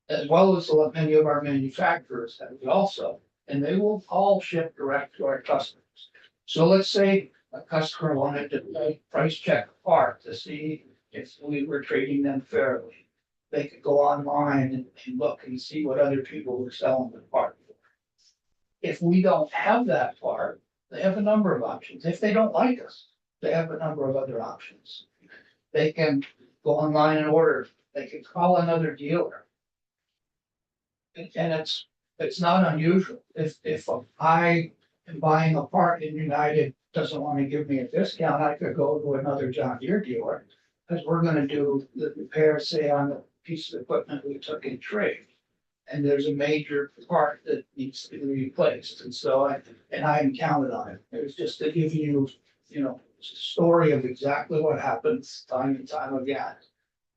As well as many of our manufacturers have it also, and they will all ship direct to our customers. So let's say a customer wanted to price check a part to see if we were treating them fairly. They could go online and look and see what other people were selling the part for. If we don't have that part, they have a number of options. If they don't like us, they have a number of other options. They can go online and order. They can call another dealer. And it's not unusual. If I am buying a part and United doesn't want to give me a discount, I could go to another John Deere dealer. Because we're gonna do the repair, say, on the piece of equipment we took in trade. And there's a major part that needs to be replaced, and so I hadn't counted on it. It was just to give you, you know, a story of exactly what happens time and time again.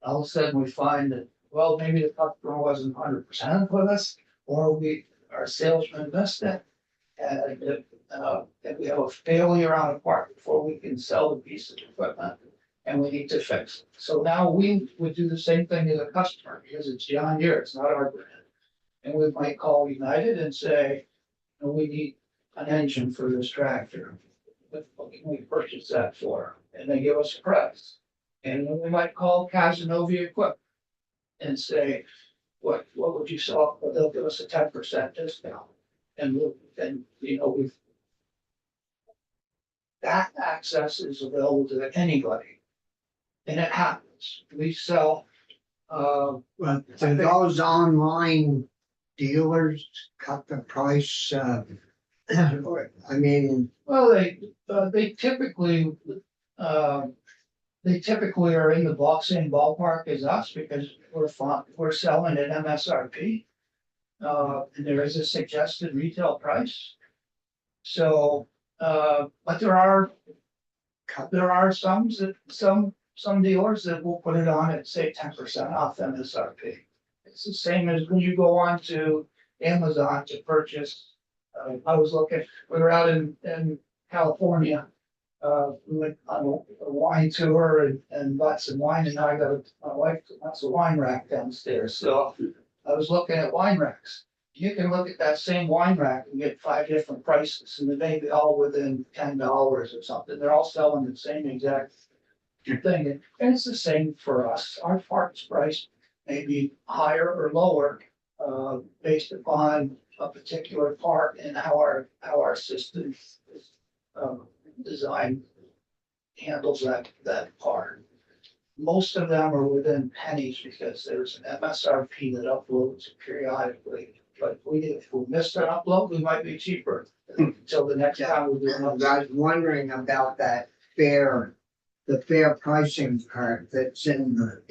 All of a sudden, we find that, well, maybe the customer wasn't 100% with us, or our salesman missed it. And we have a failure on a part before we can sell the piece of equipment, and we need to fix it. So now we would do the same thing to the customer, because it's John Deere, it's not our brand. And we might call United and say, we need an engine for this tractor. What can we purchase that for? And they give us a price. And then we might call Casanova Equipment and say, what would you sell? Well, they'll give us a 10% discount. And that access is available to anybody. And it happens. We sell, But do those online dealers cut the price, I mean, well, they typically are in the same ballpark as us because we're selling at MSRP. And there is a suggested retail price. So, but there are some dealers that will put it on at, say, 10% off MSRP. It's the same as when you go on to Amazon to purchase. We were out in California. We went on a wine tour and bought some wine, and now I got my wife wants a wine rack downstairs. So I was looking at wine racks. You can look at that same wine rack and get 5 different prices, and they may be all within $10 or something. They're all selling the same exact thing, and it's the same for us. Our parts price may be higher or lower based upon a particular part and how our system is designed handles that part. Most of them are within pennies because there's an MSRP that uploads periodically. But if we missed an upload, we might be cheaper until the next time we do I another. was wondering about that the fair pricing part that's in the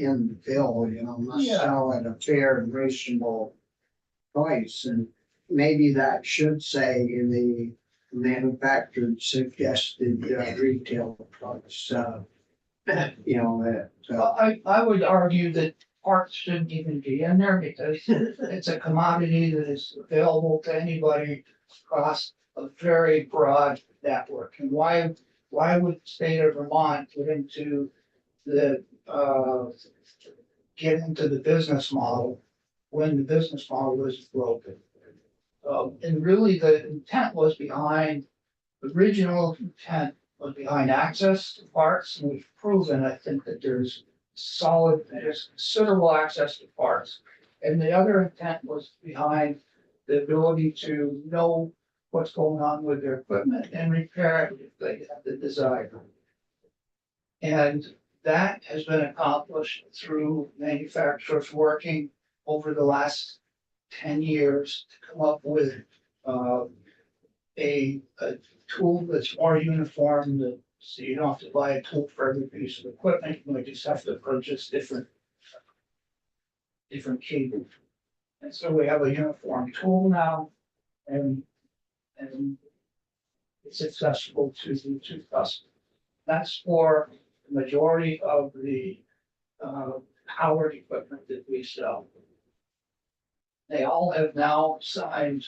bill, must Yeah. sell at a fair and reasonable price, and maybe that should say in the manufactured suggested retail price, that. I would argue that parts shouldn't even be in there because it's a commodity that is available to anybody across a very broad network. And why would the state of Vermont get into the business model when the business model was broken? And really the intent was behind, the original intent was behind access to parts, and we've proven, I think, that there's considerable access to parts. And the other intent was behind the ability to know what's going on with their equipment and repair it if they have the desire. And that has been accomplished through manufacturers working over the last 10 years to come up with a tool that's more uniform, so you don't have to buy a tool for every piece of equipment, you might just have to purchase different cables. And so we have a uniform tool now, and it's accessible to customers. That's for the majority of the powered equipment that we sell. They all have now signed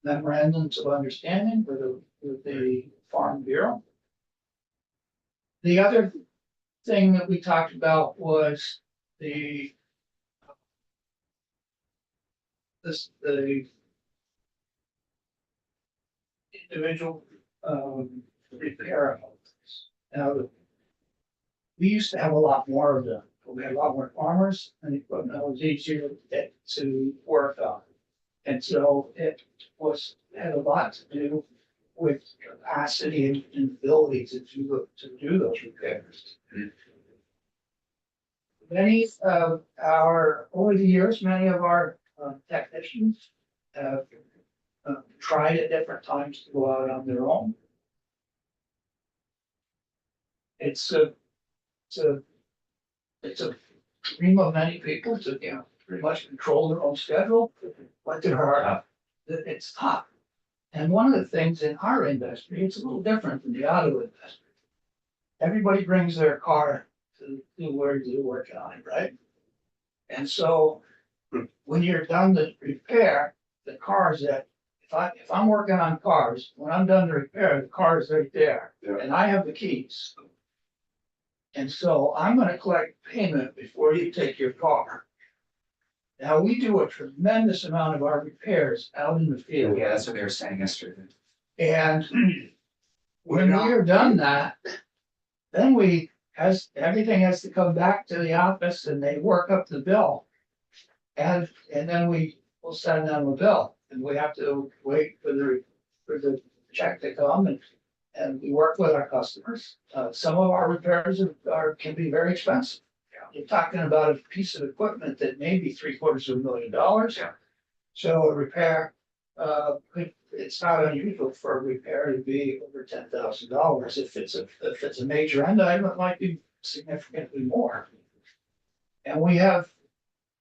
memorandums of understanding with the Farm Bureau. The other thing that we talked about was the individual repair houses. Now, we used to have a lot more of them. We had a lot more farmers, and equipment was easier to work on. And so it had a lot to do with capacity and ability to do those repairs. Over the years, many of our technicians have tried at different times to go out on their own. It's a dream of many people to, pretty much control their own schedule, but it's tough. And one of the things in our industry, it's a little different than the auto industry. Everybody brings their car to do where you work on it, right? And so when you're done the repair, the car's if I'm working on cars, when I'm done the repair, the car is right there, and I have the keys. And so I'm gonna collect payment before you take your car. Now, we do a tremendous amount of our repairs out in the field. Yeah, that's what they were saying yesterday. And when we are done that, then everything has to come back to the office and they work up the bill. And then we will send them a bill, and we have to wait for the check to come, and we work with our customers. Some of our repairs can be very expensive. You're talking about a piece of equipment that may be $750,000. Yeah. So a repair, it's not unusual for a repair to be over $10,000. If it's a major end item, it might be significantly more. And we have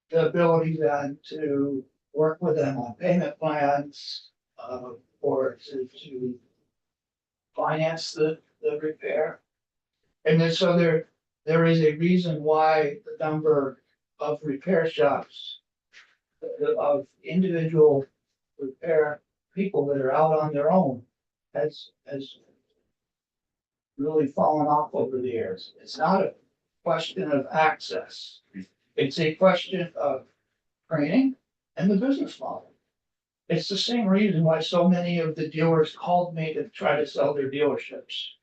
the ability then to work with them on payment plans, or to finance the repair. And then so there is a reason why the number of repair shops, of individual repair people that are out on their own has really fallen off over the years. It's not a question of access. It's a question of training and the business model. It's the same reason why so many of the dealers called me to try to sell their dealerships.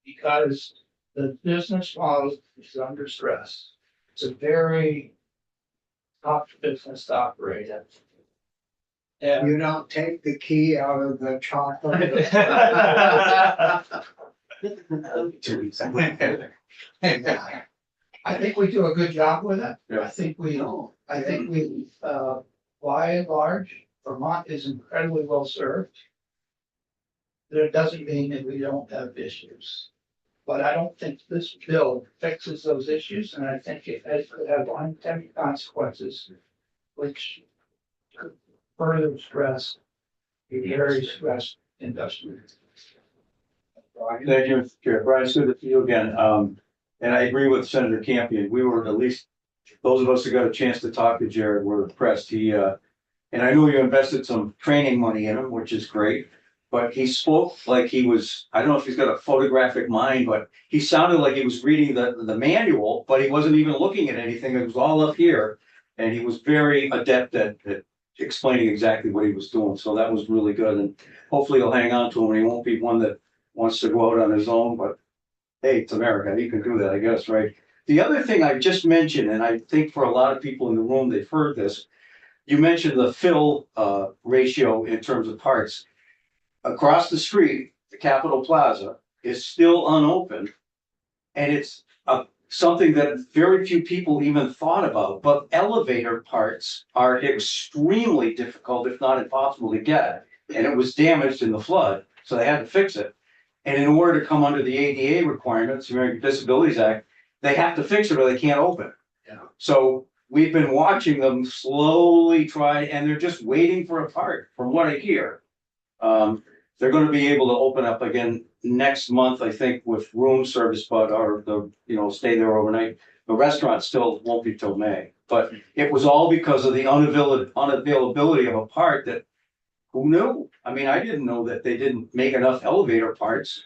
Because the business model is under stress. It's a very tough business to operate in. And You don't take the key out of the chocolate. 2 weeks. I think we do a good job with it. Yeah. I think we, by and large, Vermont is incredibly well served. That doesn't mean that we don't have issues. But I don't think this bill fixes those issues, and I think it could have unintended consequences, which could further stress a very stressed industry. Thank you, Mr. Chair. Brian, it's good to see you again. And I agree with Senator Campion. We were, at least those of us who got a chance to talk to Jared, were impressed. And I know you invested some training money in him, which is great. But he spoke like he was, I don't know if he's got a photographic mind, but he sounded like he was reading the manual, but he wasn't even looking at anything. It was all up here. And he was very adept at explaining exactly what he was doing. So that was really good. And hopefully he'll hang on to him, and he won't be one that wants to go out on his own, but hey, it's America, he can do that, I guess, right? The other thing I just mentioned, and I think for a lot of people in the room, they've heard this, you mentioned the fill ratio in terms of parts. Across the street, the Capitol Plaza is still unopened. And it's something that very few people even thought about, but elevator parts are extremely difficult, if not impossible to get. And it was damaged in the flood, so they had to fix it. And in order to come under the ADA requirements, American Disabilities Act, they have to fix it or they can't open. Yeah. So we've been watching them slowly try, and they're just waiting for a part, from what I hear. They're gonna be able to open up again next month, I think, with room service, but, or the, stay there overnight. The restaurant still won't be till May, but it was all because of the unavailability of a part that, who knew? I mean, I didn't know that they didn't make enough elevator parts.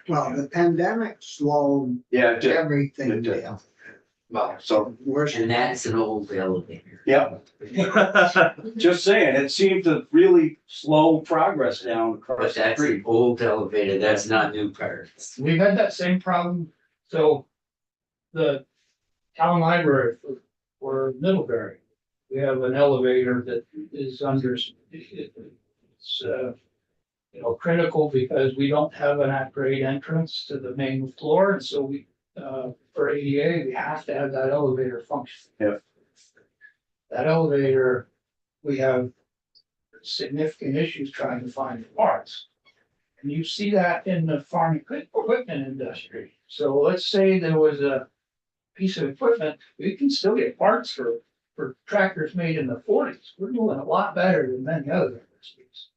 Well, the pandemic slowed Yeah, it did. everything It did. down. Well, so, Worse. And that's an old elevator. yeah. Just saying, it seemed to really slow progress down But across the that's street. an old elevator, that's not new parts. We've had that same problem, so the town library for Middlebury, we have an elevator that is under, it's, critical because we don't have an at-grade entrance to the main floor, and so we, for ADA, we have to have that elevator function. Yeah. That elevator, we have significant issues trying to find parts. And you see that in the farm equipment industry. So let's say there was a piece of equipment, we can still get parts for tractors made in the 40s. We're doing a lot better than many other industries.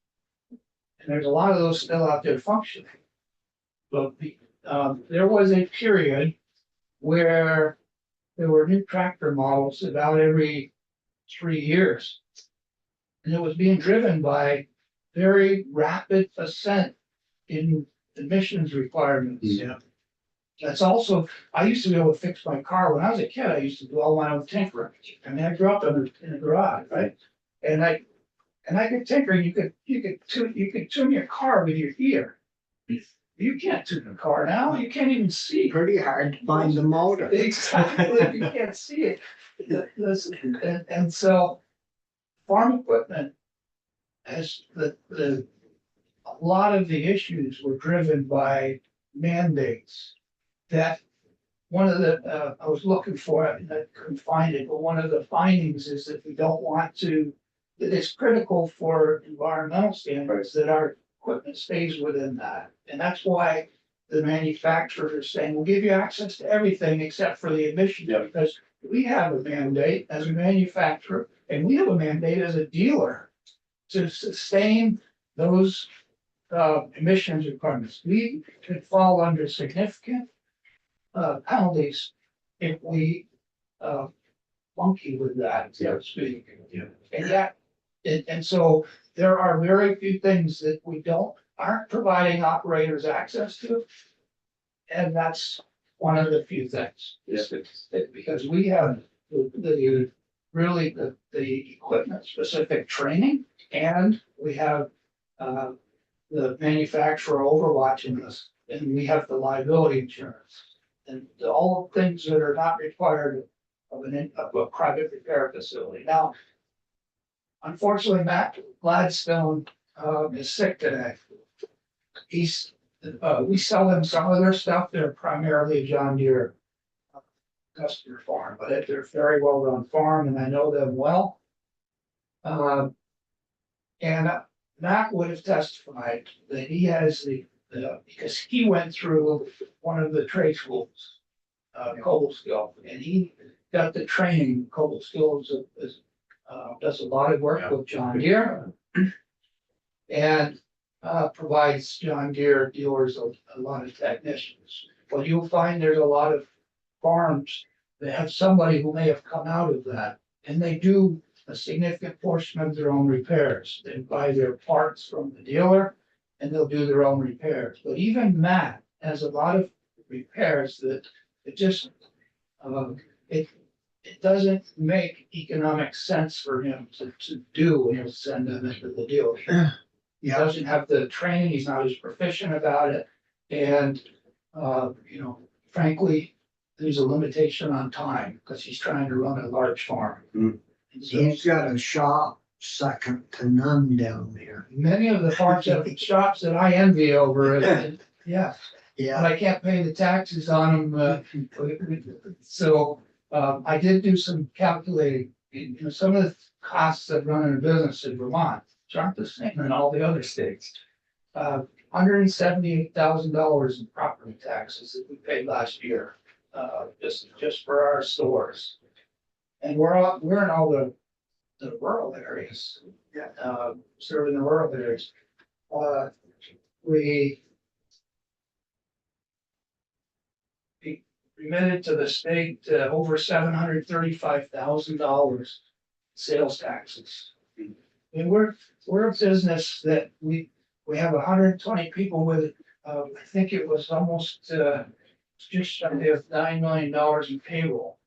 And there's a lot of those still out there functioning. But there was a period where there were new tractor models about every 3 years. And it was being driven by very rapid ascent in emissions requirements. Yeah. That's also, I used to be able to fix my car. When I was a kid, I used to do all my own tinkering. I mean, I grew up in a garage, right? And I could tinker, you could tune your car with your ear. You can't tune a car now, you can't even see. Pretty hard to find the motor. Exactly, you can't see it. And so farm equipment has a lot of the issues were driven by mandates. That one of the, I was looking for it and I couldn't find it, but one of the findings is that we don't want to, that it's critical for environmental standards that our equipment stays within that. And that's why the manufacturers are saying, we'll give you access to everything except for the emissions. Yeah. Because we have a mandate as a manufacturer and we have a mandate as a dealer to sustain those emissions requirements. We could fall under significant penalties if we monkey with that, so to speak. Yeah. And yet, and so there are very few things that we aren't providing operators access to. And that's one of the few things. Because we have the equipment specific training and we have the manufacturer overwatching us and we have the liability insurance. And all things that are not required of a private repair facility. Now, unfortunately, Matt Gladstone is sick today. We sell them some of their stuff. They're primarily a John Deere customer farm, but they're a very well run farm and I know them well. And Matt would have testified that he has because he went through one of the trade schools, Cobleskill, and he got the training. Cobleskill does a lot of work with John Deere and provides John Deere dealers a lot of technicians. But you'll find there's a lot of farms that have somebody who may have come out of that, and they do a significant portion of their own repairs. They buy their parts from the dealer and they'll do their own repairs. But even Matt has a lot of repairs that it just, it doesn't make economic sense for him to do and he'll send them into the dealership. He doesn't have the training, he's not as proficient about it. And, frankly, there's a limitation on time because he's trying to run a large farm. Mm. And so He's got a shop second to none down there. many of the farms have shops that I envy over it. And, yeah, but Yeah, I can't pay the taxes on them. So I did do some calculating. Some of the costs of running a business in Vermont, which aren't the same in all the other states. $178,000 in property taxes that we paid last year, just for our stores. And we're in all the rural areas, serving the rural areas. We remitted to the state over $735,000 sales taxes. And we're a business that we have 120 people with, I think it was almost just shy of $9 million in payroll.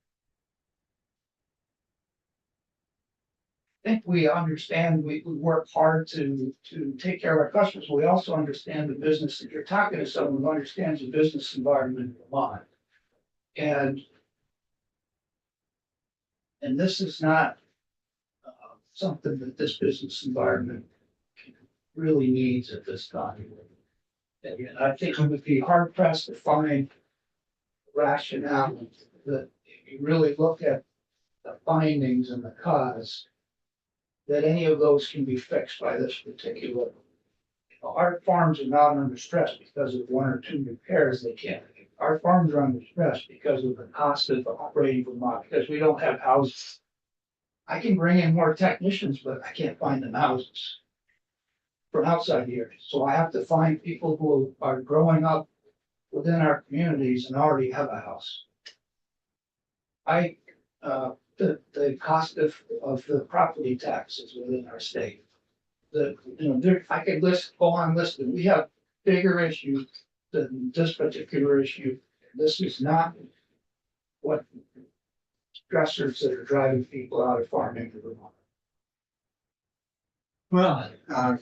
I think we understand, we work hard to take care of our customers. We also understand the business, that you're talking to someone who understands the business environment in Vermont. And this is not something that this business environment really needs at this time. And I think it would be hard pressed to find rationale that if you really look at the findings and the cause, that any of those can be fixed by this particular. Our farms are not under stress because of one or two repairs they can't. Our farms are under stress because of the cost of operating Vermont, because we don't have houses. I can bring in more technicians, but I can't find them houses from outside here. So I have to find people who are growing up within our communities and already have a house. The cost of the property taxes within our state. I could go on listing. We have bigger issues than this particular issue. This is not what stressors that are driving people out of farming to Vermont. well,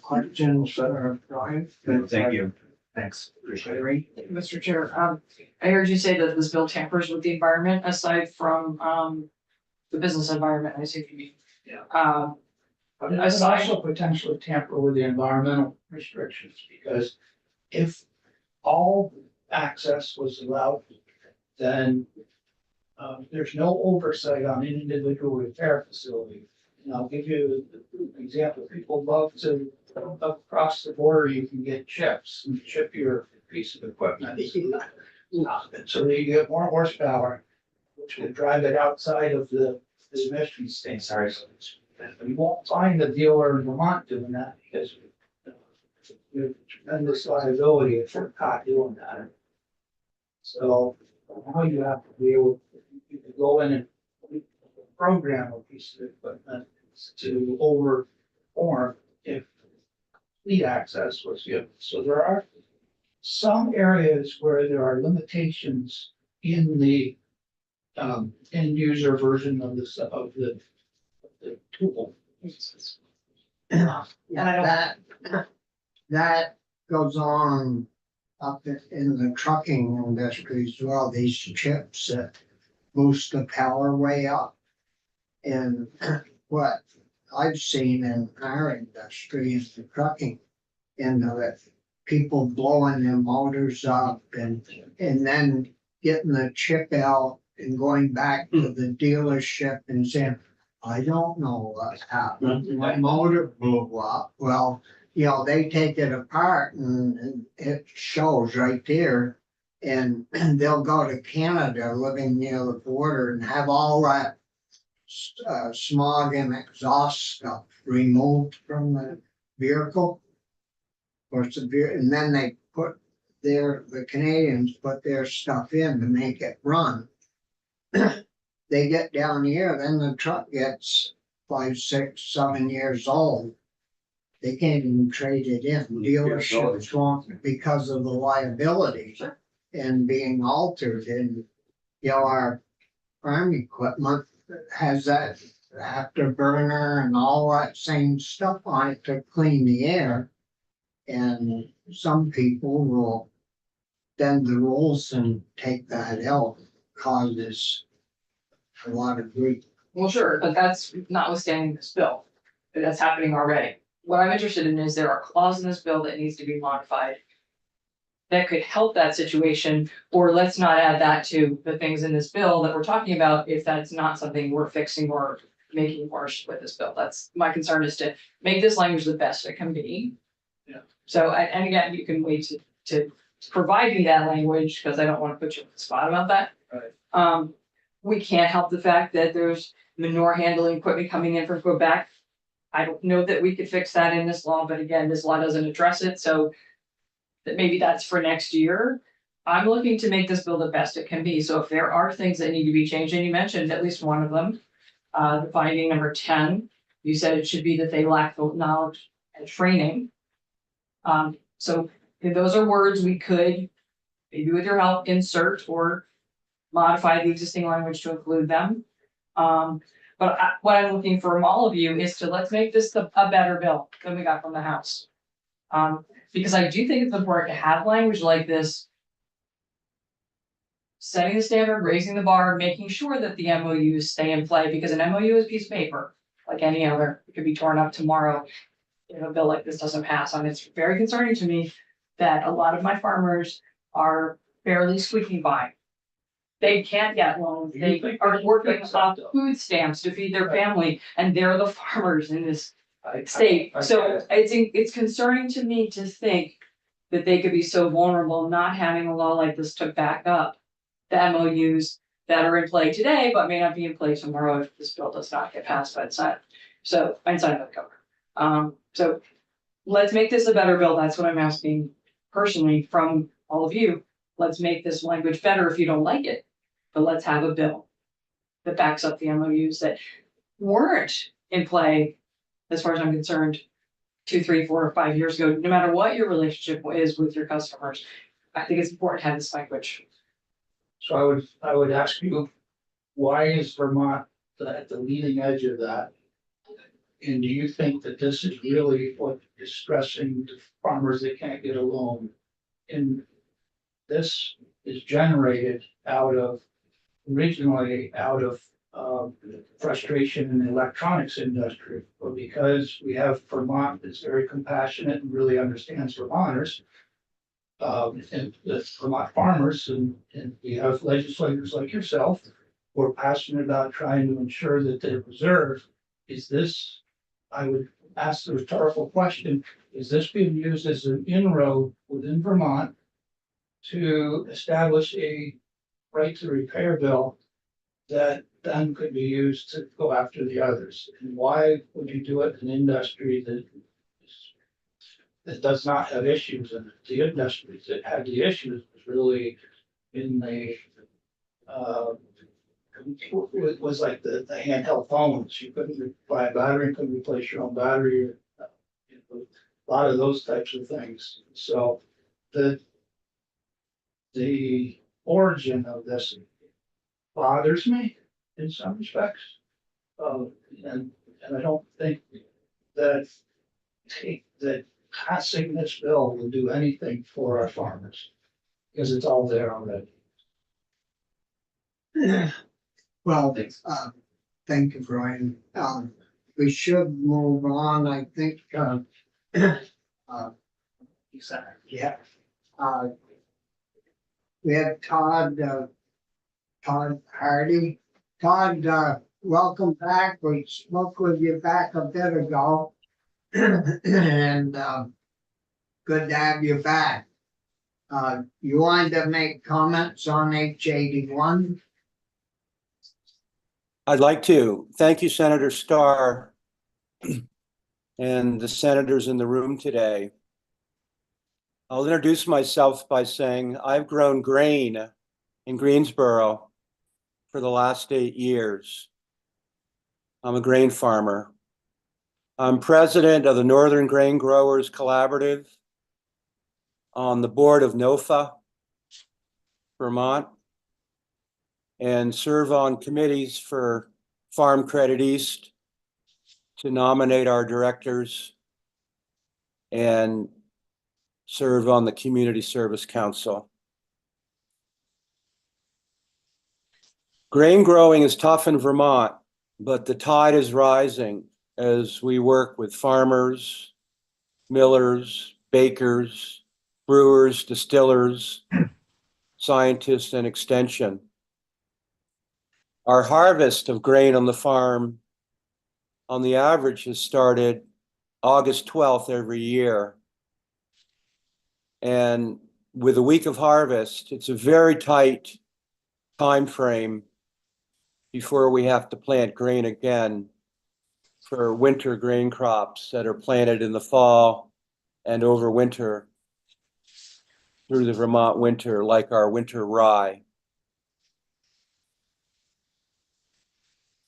questions for Brian? Thank you. Thanks. Appreciate it. Mr. Chair, I heard you say that this bill tampers with the environment aside from, the business environment, I see what you mean. Yeah. But But it could also potentially tamper with the environmental restrictions, because if all access was allowed, then there's no oversight on an individual repair facility. And I'll give you an example. People love to, across the border, you can get chips and chip your piece of equipment. So that you get more horsepower, which will drive it outside of the emission standards. You won't find a dealer in Vermont doing that because there's tremendous liability if they're caught doing that. So now you have to be able, you can go in and program a piece of equipment to overperform if fleet access was given. So there are some areas where there are limitations in the end user version of the tool. And I That goes on up in the trucking industry as well, these chips that boost the power way up. And what I've seen in our industry is the trucking end of it, people blowing their motors up and then getting the chip out and going back to the dealership and saying, I don't know what happened, my motor blew up. Well, they take it apart and it shows right there. And they'll go to Canada, living near the border, and have all that smog and exhaust stuff removed from the vehicle. And then they the Canadians put their stuff in to make it run. They get down here, then the truck gets 5, 6, 7 years old. They can't even trade it in. Dealerships won't because of the liability and being altered. And our farm equipment has that afterburner and all that same stuff on it to clean the air. And some people will bend the rules and take that out, causes a lot of grief. Well, sure, but that's notwithstanding this bill. That's happening already. What I'm interested in is there are clauses in this bill that needs to be modified that could help that situation, or let's not add that to the things in this bill that we're talking about if that's not something we're fixing or making worse with this bill. That's my concern, is to make this language the best it can be. Yeah. So, and again, you can wait to provide me that language, because I don't want to put you on the spot about that. Right. We can't help the fact that there's manure handling equipment coming in from Quebec. I don't know that we could fix that in this law, but again, this law doesn't address it, so that maybe that's for next year. I'm looking to make this bill the best it can be, so if there are things that need to be changed, and you mentioned at least one of them, the finding number 10, you said it should be that they lack the knowledge and training. So if those are words we could, maybe with your help, insert or modify the existing language to include them. What I'm looking from all of you is to let's make this a better bill than we got from the House. Because I do think it's important to have language like this, setting the standard, raising the bar, making sure that the MOUs stay in play, because an MOU is a piece of paper, like any other. It could be torn up tomorrow if a bill like this doesn't pass. And it's very concerning to me that a lot of my farmers are barely squeaking by. They can't get loans, they are working off food stamps to feed their family, and they're the farmers in this state. So it's concerning to me to think that they could be so vulnerable, not having a law like this to back up the MOUs that are in play today, but may not be in play tomorrow if this bill does not get passed by the Senate. So, inside of the cover. So let's make this a better bill. That's what I'm asking personally from all of you. Let's make this language better if you don't like it, but let's have a bill that backs up the MOUs that weren't in play, as far as I'm concerned, 2, 3, 4, or 5 years ago. No matter what your relationship is with your customers, I think it's important to have this language. So I would ask you, why is Vermont at the leading edge of that? And do you think that this is really what is stressing the farmers that can't get a loan? And this is generated originally out of frustration in the electronics industry, but because we have Vermont that's very compassionate and really understands Vermonters, and the Vermont farmers, and we have legislators like yourself who are passionate about trying to ensure that they're preserved. Is this, I would ask the rhetorical question, is this being used as an inroad within Vermont to establish a right to repair bill that then could be used to go after the others? And why would you do it in an industry that does not have issues in it? The industries that had the issues was really in the it was like the handheld phones. You couldn't buy a battery, couldn't replace your own battery, a lot of those types of things. So the origin of this bothers me in some respects. And I don't think that passing this bill will do anything for our farmers, because it's all there already. Well, thank you, Brian. We should move on, I think, yeah. We have Todd Hardy. Todd, welcome back. We spoke with you back a bit ago. And good to have you back. You wanted to make comments on H81? I'd like to. Thank you, Senator Starr, and the senators in the room today. I'll introduce myself by saying I've grown grain in Greensboro for the last 8 years. I'm a grain farmer. I'm president of the Northern Grain Growers Collaborative, on the board of NOFA, Vermont, and serve on committees for Farm Credit East to nominate our directors, and serve on the Community Service Council. Grain growing is tough in Vermont, but the tide is rising as we work with farmers, millers, bakers, brewers, distillers, scientists, and extension. Our harvest of grain on the farm, on the average, has started August 12th every year. And with a week of harvest, it's a very tight time frame before we have to plant grain again for winter grain crops that are planted in the fall and over winter through the Vermont winter, like our winter rye.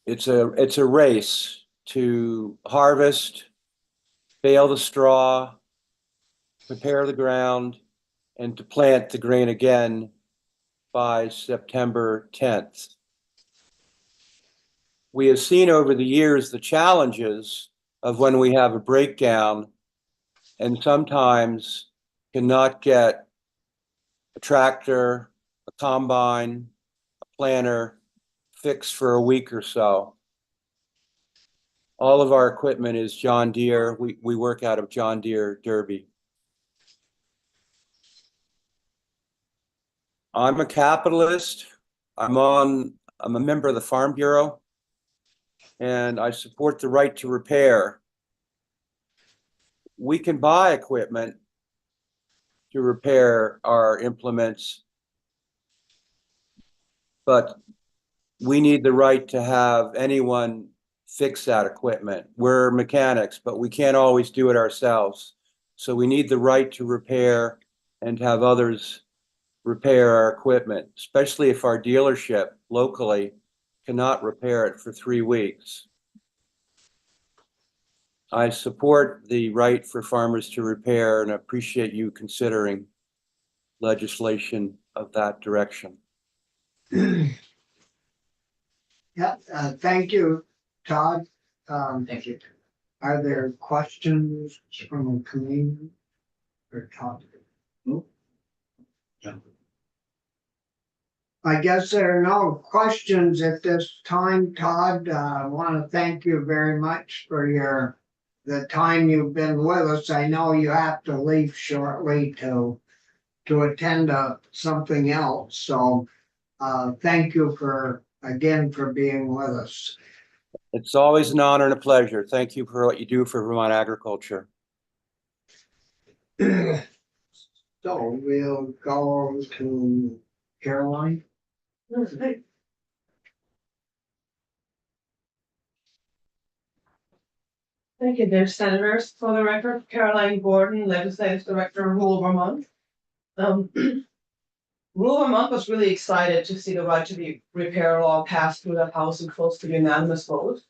It's a race to harvest, bale the straw, prepare the ground, and to plant the grain again by September 10th. We have seen over the years the challenges of when we have a breakdown and sometimes cannot get a tractor, a combine, a planter fixed for a week or so. All of our equipment is John Deere. We work out of John Deere Derby. I'm a capitalist. I'm a member of the Farm Bureau, and I support the right to repair. We can buy equipment to repair our implements, but we need the right to have anyone fix that equipment. We're mechanics, but we can't always do it ourselves. So we need the right to repair and have others repair our equipment, especially if our dealership locally cannot repair it for 3 weeks. I support the right for farmers to repair and appreciate you considering legislation of that direction. Yeah, thank you, Todd. Thank you. Are there questions from the community or Todd? No. I guess there are no questions at this time, Todd. I want to thank you very much for the time you've been with us. I know you have to leave shortly to attend to something else. So thank you again for being with us. It's always an honor and a pleasure. Thank you for what you do for Vermont agriculture. So we'll go to Caroline. Thank you, dear senators. For the record, Caroline Gordon, Legislative Director, Rural Vermont. Rural Vermont was really excited to see the right to repair law passed through the House and close to unanimous vote.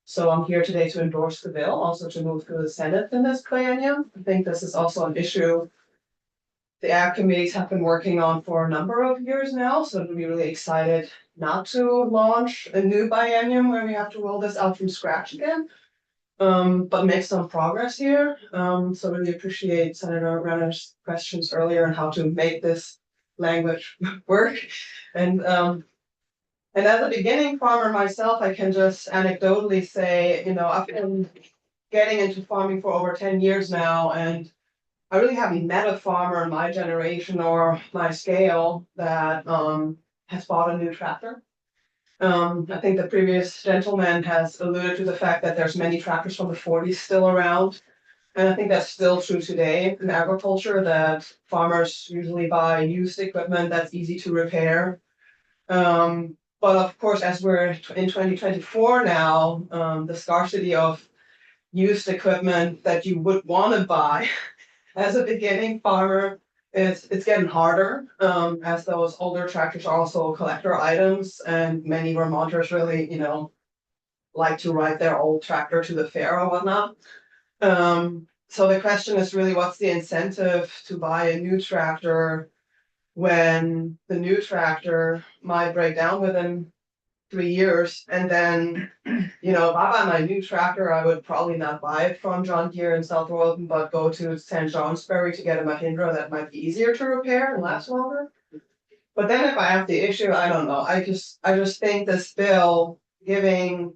So I'm here today to endorse the bill, also to move through the Senate in this biennium. I think this is also an issue the ag committees have been working on for a number of years now. So we'll be really excited not to launch a new biennium where we have to roll this out from scratch again. But make some progress here. So really appreciate Senator Renner's questions earlier on how to make this language work. And as a beginning farmer myself, I can just anecdotally say, I've been getting into farming for over 10 years now, and I really haven't met a farmer in my generation or my scale that has bought a new tractor. I think the previous gentleman has alluded to the fact that there's many tractors from the 40s still around. And I think that's still true today in agriculture, that farmers usually buy used equipment that's easy to repair. But of course, as we're in 2024 now, the scarcity of used equipment that you would want to buy as a beginning farmer, it's getting harder, as those older tractors are also collector items, and many Vermonters really, like to ride their old tractor to the fair or whatnot. So the question is really, what's the incentive to buy a new tractor when the new tractor might break down within 3 years, and then, if I buy my new tractor, I would probably not buy it from John Deere in South Royalton, but go to St. Johnsbury to get a Mahindra that might be easier to repair and last longer. But then if I have the issue, I don't know, I just think this bill giving,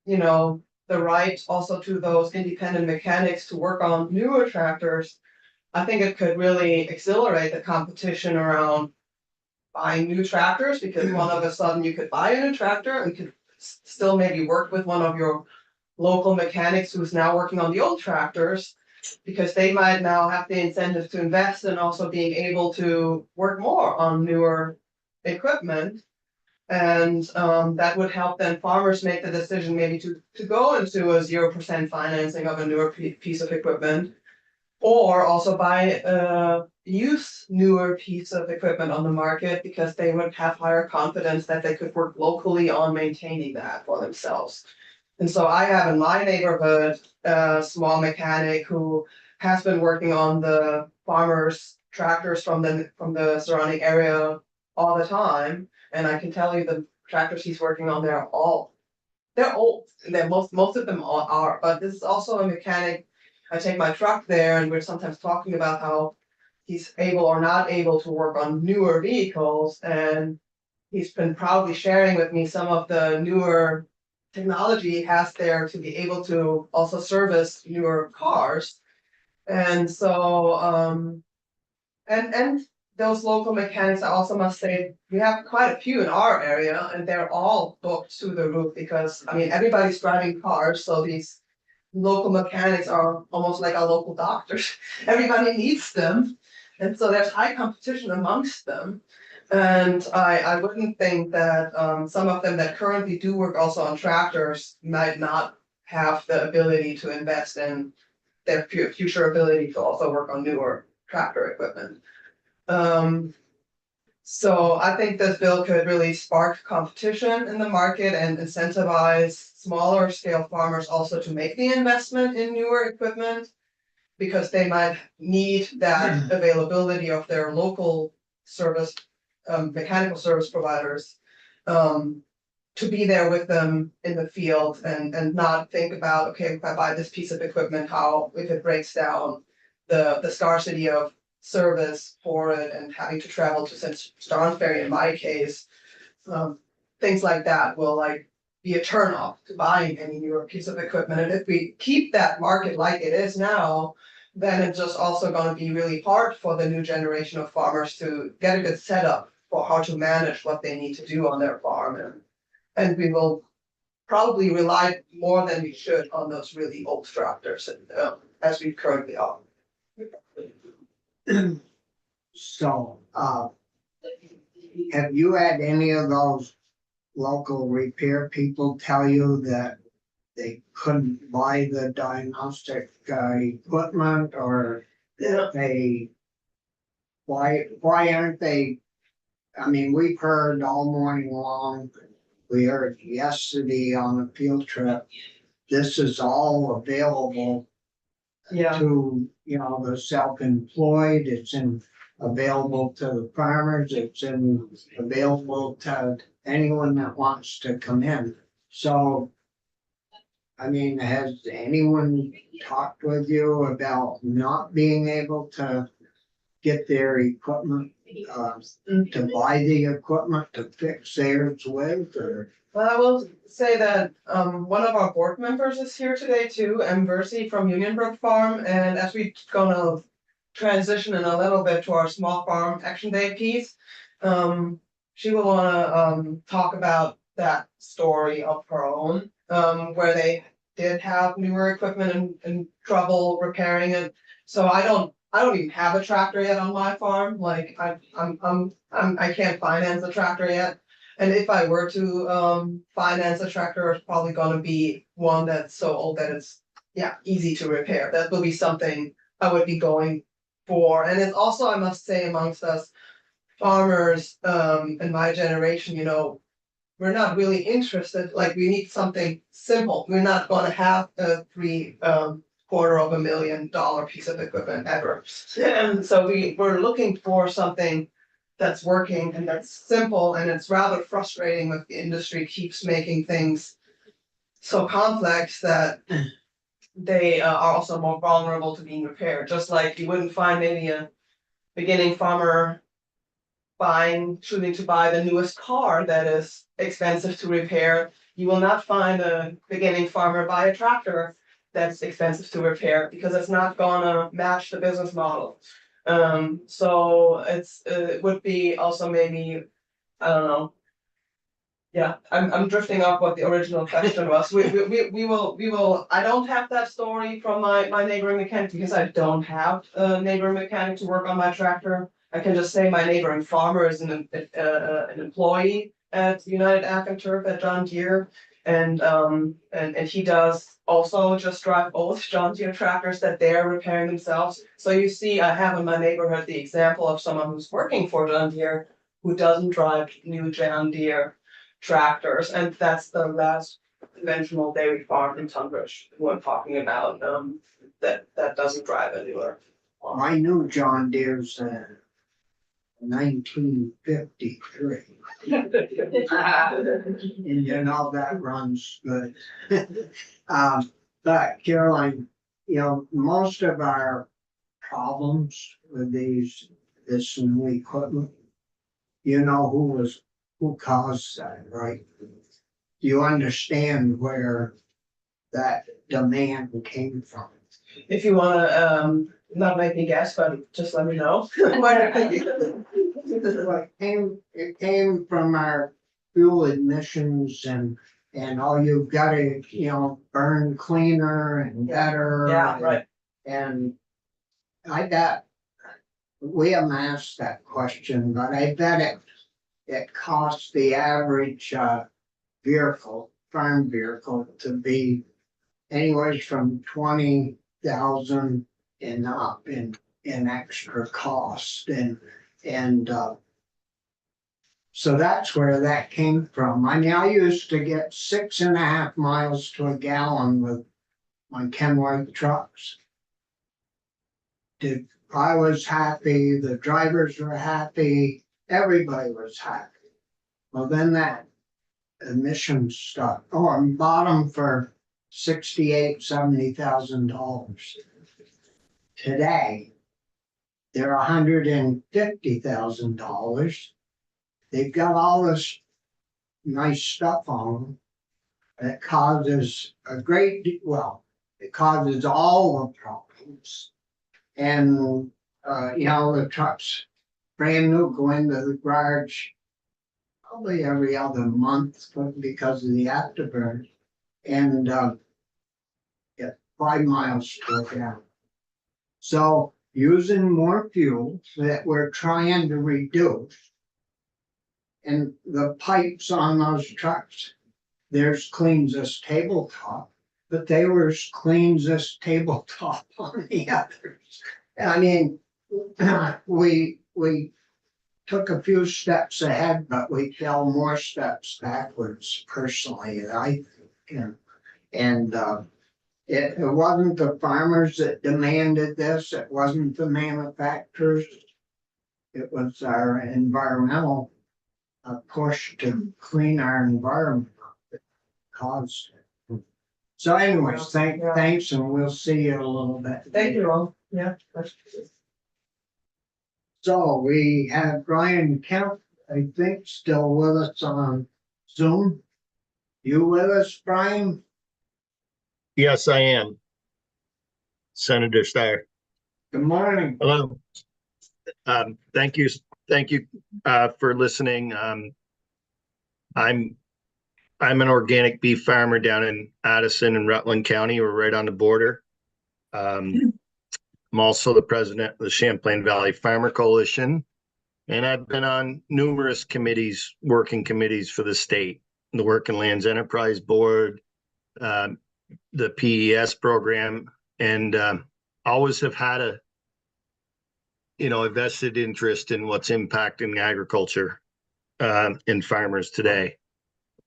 the right also to those independent mechanics to work on newer tractors, I think it could really accelerate the competition around buying new tractors, because all of a sudden you could buy a new tractor and could still maybe work with one of your local mechanics who's now working on the old tractors, because they might now have the incentive to invest and also being able to work more on newer equipment. And that would help then farmers make the decision maybe to go into a 0% financing of a newer piece of equipment, or also buy a used newer piece of equipment on the market, because they would have higher confidence that they could work locally on maintaining that for themselves. And so I have in my neighborhood a small mechanic who has been working on the farmers' tractors from the surrounding area all the time. And I can tell you the tractors he's working on, they're old. Most of them are, but this is also a mechanic. I take my truck there and we're sometimes talking about how he's able or not able to work on newer vehicles, and he's been proudly sharing with me some of the newer technology he has there to be able to also service newer cars. And so, and those local mechanics, I also must say, we have quite a few in our area, and they're all booked to the roof, because, everybody's driving cars, so these local mechanics are almost like our local doctors. Everybody needs them. And so there's high competition amongst them. And I wouldn't think that some of them that currently do work also on tractors might not have the ability to invest in their future ability to also work on newer tractor equipment. So I think this bill could really spark competition in the market and incentivize smaller scale farmers also to make the investment in newer equipment, because they might need that availability of their local service, mechanical service providers, to be there with them in the field, and not think about, okay, if I buy this piece of equipment, how, if it breaks down, the scarcity of service for it and having to travel to St. Johnsbury in my case, things like that will be a turnoff to buying any newer piece of equipment. And if we keep that market like it is now, then it's just also going to be really hard for the new generation of farmers to get a good setup for how to manage what they need to do on their farm. And we will probably rely more than we should on those really old tractors, as we currently are. So, have you had any of those local repair people tell you that they couldn't buy the diagnostic equipment, or that why aren't they? We've heard all morning long, we heard yesterday on a field trip, this is all available to, the self-employed, it's available to the farmers, it's available to anyone that wants to come in. So, has anyone talked with you about not being able to get their equipment, to buy the equipment to fix theirs with, or? Well, I will say that one of our board members is here today too, M. Versi from Union Brook Farm, and as we're gonna transition in a little bit to our small farm action day piece, she will wanna talk about that story of her own, where they did have newer equipment and trouble repairing it. So I don't even have a tractor yet on my farm. I can't finance a tractor yet. And if I were to finance a tractor, it's probably gonna be one that's so old that it's easy to repair. That will be something I would be going for. And it's also, I must say, amongst us farmers in my generation, we're not really interested, we need something simple. We're not gonna have a $750,000 piece of equipment ever. And so we're looking for something that's working and that's simple, and it's rather frustrating that the industry keeps making things so complex that they are also more vulnerable to being repaired, just like you wouldn't find maybe a beginning farmer choosing to buy the newest car that is expensive to repair. You will not find a beginning farmer buy a tractor that's expensive to repair because it's not gonna match the business model. So it would be also maybe, I don't know. Yeah, I'm drifting off what the original question was. We will, I don't have that story from my neighboring mechanic because I don't have a neighboring mechanic to work on my tractor. I can just say my neighboring farmer is an employee at United Ag and Turf at John Deere. And he does also just drive both John Deere tractors that they're repairing themselves. So you see, I have in my neighborhood the example of someone who's working for John Deere who doesn't drive new John Deere tractors, and that's the last conventional dairy farm in Tunbridge who I'm talking about, that doesn't drive anywhere. I knew John Deere's 1953. And you know that runs good. But Caroline, you know, most of our problems with this new equipment, you know who caused that, right? You understand where that demand came from. If you wanna, not make me guess, but just let me know. It came from our fuel emissions and all you've gotta, you know, burn cleaner and better. Yeah, right. And we haven't asked that question, but I bet it costs the average farm vehicle to be anywhere from 20,000 and up in extra cost and so that's where that came from. I mean, I used to get 6.5 miles to a gallon with my Kenworth trucks. I was happy, the drivers were happy, everybody was happy. Well, then that emissions stuff, I bought them for $70,000. Today, they're $150,000. They've got all this nice stuff on them that causes it causes all the problems. And, you know, the trucks, brand new, go into the garage probably every other month because of the afterburn. And get 5 miles to a gallon. So using more fuel that we're trying to reduce. And the pipes on those trucks, theirs cleans this tabletop, but they were as clean as this tabletop on the others. I mean, we took a few steps ahead, but we fell more steps backwards personally, I think. And it wasn't the farmers that demanded this, it wasn't the manufacturers. It was our environmental push to clean our environment that caused it. So anyways, thanks, and we'll see you in a little bit. Thank you all, yeah. So we have Brian Kemp, I think, still with us on Zoom. You with us, Brian? Yes, I am. Senator Steyer. Good morning. Hello. Thank you for listening. I'm an organic beef farmer down in Addison and Rutland County. We're right on the border. I'm also the president of the Champlain Valley Farmer Coalition, and I've been on numerous committees, working committees for the state, the Working Lands Enterprise Board, the PES program, and always have had a vested interest in what's impacting agriculture and farmers today.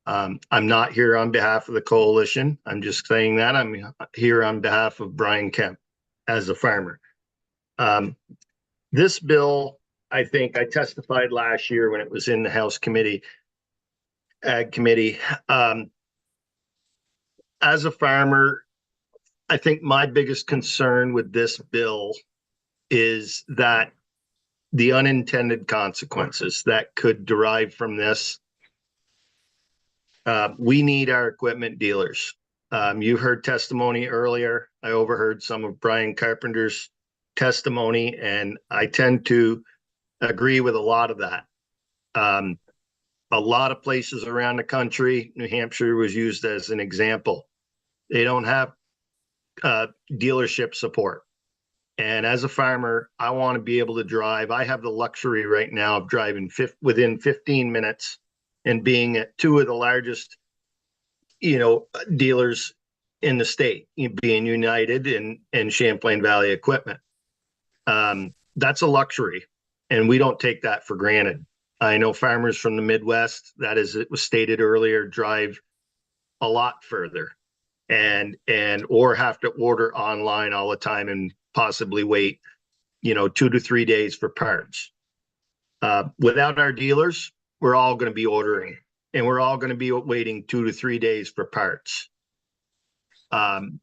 I'm not here on behalf of the coalition. I'm just saying that I'm here on behalf of Brian Kemp as a farmer. This bill I think I testified last year when it was in the House Committee, Ag Committee. As a farmer, I think my biggest concern with this bill is that the unintended consequences that could derive from this. We need our equipment dealers. You heard testimony earlier. I overheard some of Brian Carpenter's testimony, and I tend to agree with a lot of that. A lot of places around the country, New Hampshire was used as an example. They don't have dealership support. And as a farmer, I want to be able to drive. I have the luxury right now of driving within 15 minutes and being at two of the largest, dealers in the state, being United and Champlain Valley Equipment. That's a luxury, and we don't take that for granted. I know farmers from the Midwest, that is, it was stated earlier, drive a lot further or have to order online all the time and possibly wait, 2 to 3 days for parts. Without our dealers, we're all going to be ordering, and we're all going to be waiting 2 to 3 days for parts. The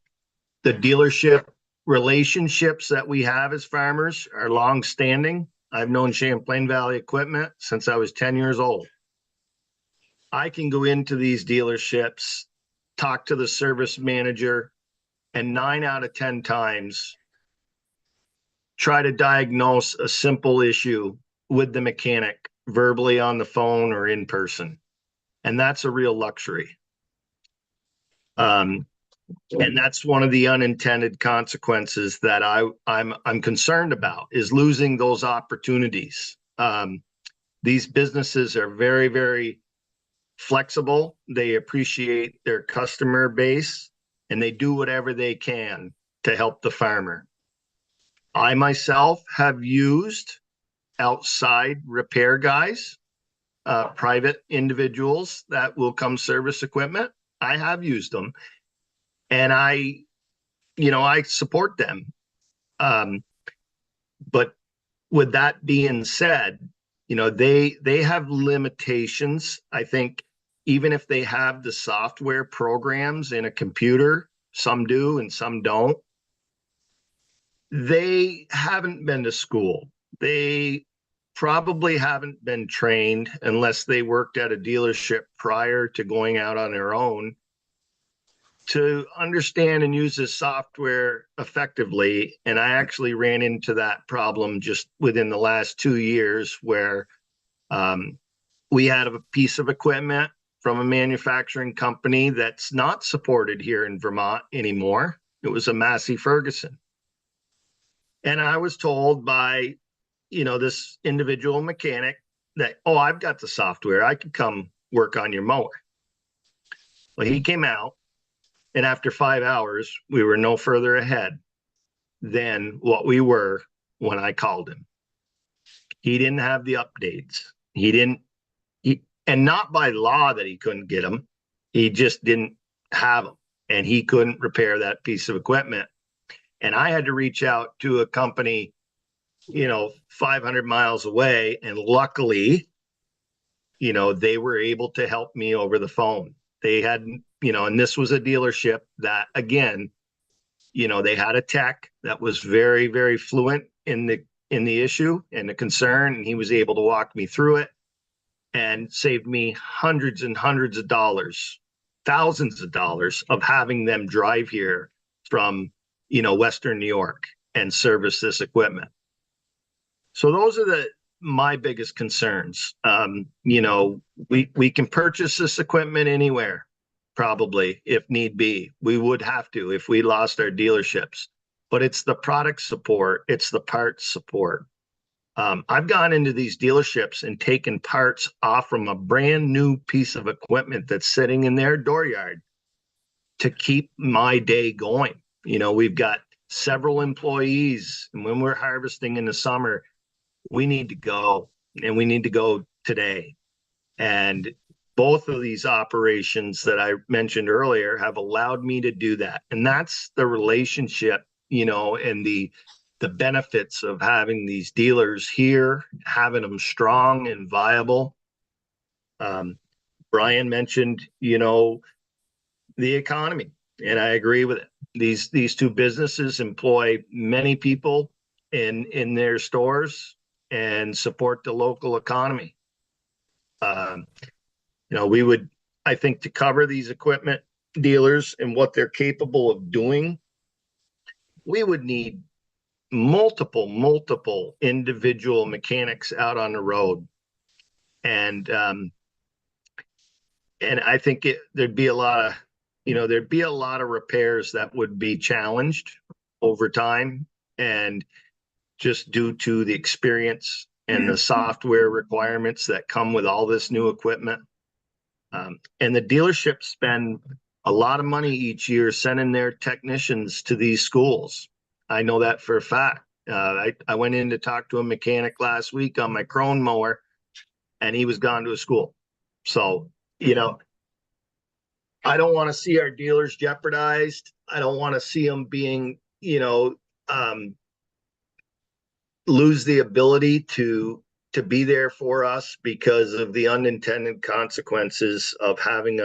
dealership relationships that we have as farmers are long-standing. I've known Champlain Valley Equipment since I was 10 years old. I can go into these dealerships, talk to the service manager, and 9 out of 10 times try to diagnose a simple issue with the mechanic verbally on the phone or in person. And that's a real luxury. And that's one of the unintended consequences that I'm concerned about, is losing those opportunities. These businesses are very, very flexible. They appreciate their customer base, and they do whatever they can to help the farmer. I myself have used outside repair guys, private individuals that will come service equipment. I have used them, and I support them. But with that being said, they have limitations. I think even if they have the software programs in a computer, some do and some don't. They haven't been to school. They probably haven't been trained, unless they worked at a dealership prior to going out on their own, to understand and use this software effectively. And I actually ran into that problem just within the last 2 years, where we had a piece of equipment from a manufacturing company that's not supported here in Vermont anymore. It was a Massey Ferguson. And I was told by, this individual mechanic that, oh, I've got the software. I could come work on your mower. Well, he came out, and after 5 hours, we were no further ahead than what we were when I called him. He didn't have the updates. And not by law that he couldn't get them. He just didn't have them, and he couldn't repair that piece of equipment. And I had to reach out to a company, 500 miles away. And luckily, they were able to help me over the phone. They had, and this was a dealership that, again, they had a tech that was very, very fluent in the issue and the concern. And he was able to walk me through it and saved me hundreds and hundreds of dollars, thousands of dollars of having them drive here from Western New York and service this equipment. So those are my biggest concerns. We can purchase this equipment anywhere, probably, if need be. We would have to if we lost our dealerships, but it's the product support. It's the parts support. I've gone into these dealerships and taken parts off from a brand new piece of equipment that's sitting in their dooryard to keep my day going. We've got several employees, and when we're harvesting in the summer, we need to go, and we need to go today. And both of these operations that I mentioned earlier have allowed me to do that. And that's the relationship, and the the benefits of having these dealers here, having them strong and viable. Brian mentioned, the economy, and I agree with it. These two businesses employ many people in their stores and support the local economy. We would, I think, to cover these equipment dealers and what they're capable of doing, we would need multiple individual mechanics out on the road. And I think there'd be a lot of repairs that would be challenged over time, and just due to the experience and the software requirements that come with all this new equipment. And the dealerships spend a lot of money each year sending their technicians to these schools. I know that for a fact. I went in to talk to a mechanic last week on my Krone mower, and he was gone to a school. So, I don't want to see our dealers jeopardized. I don't want to see them being, lose the ability to be there for us because of the unintended consequences of having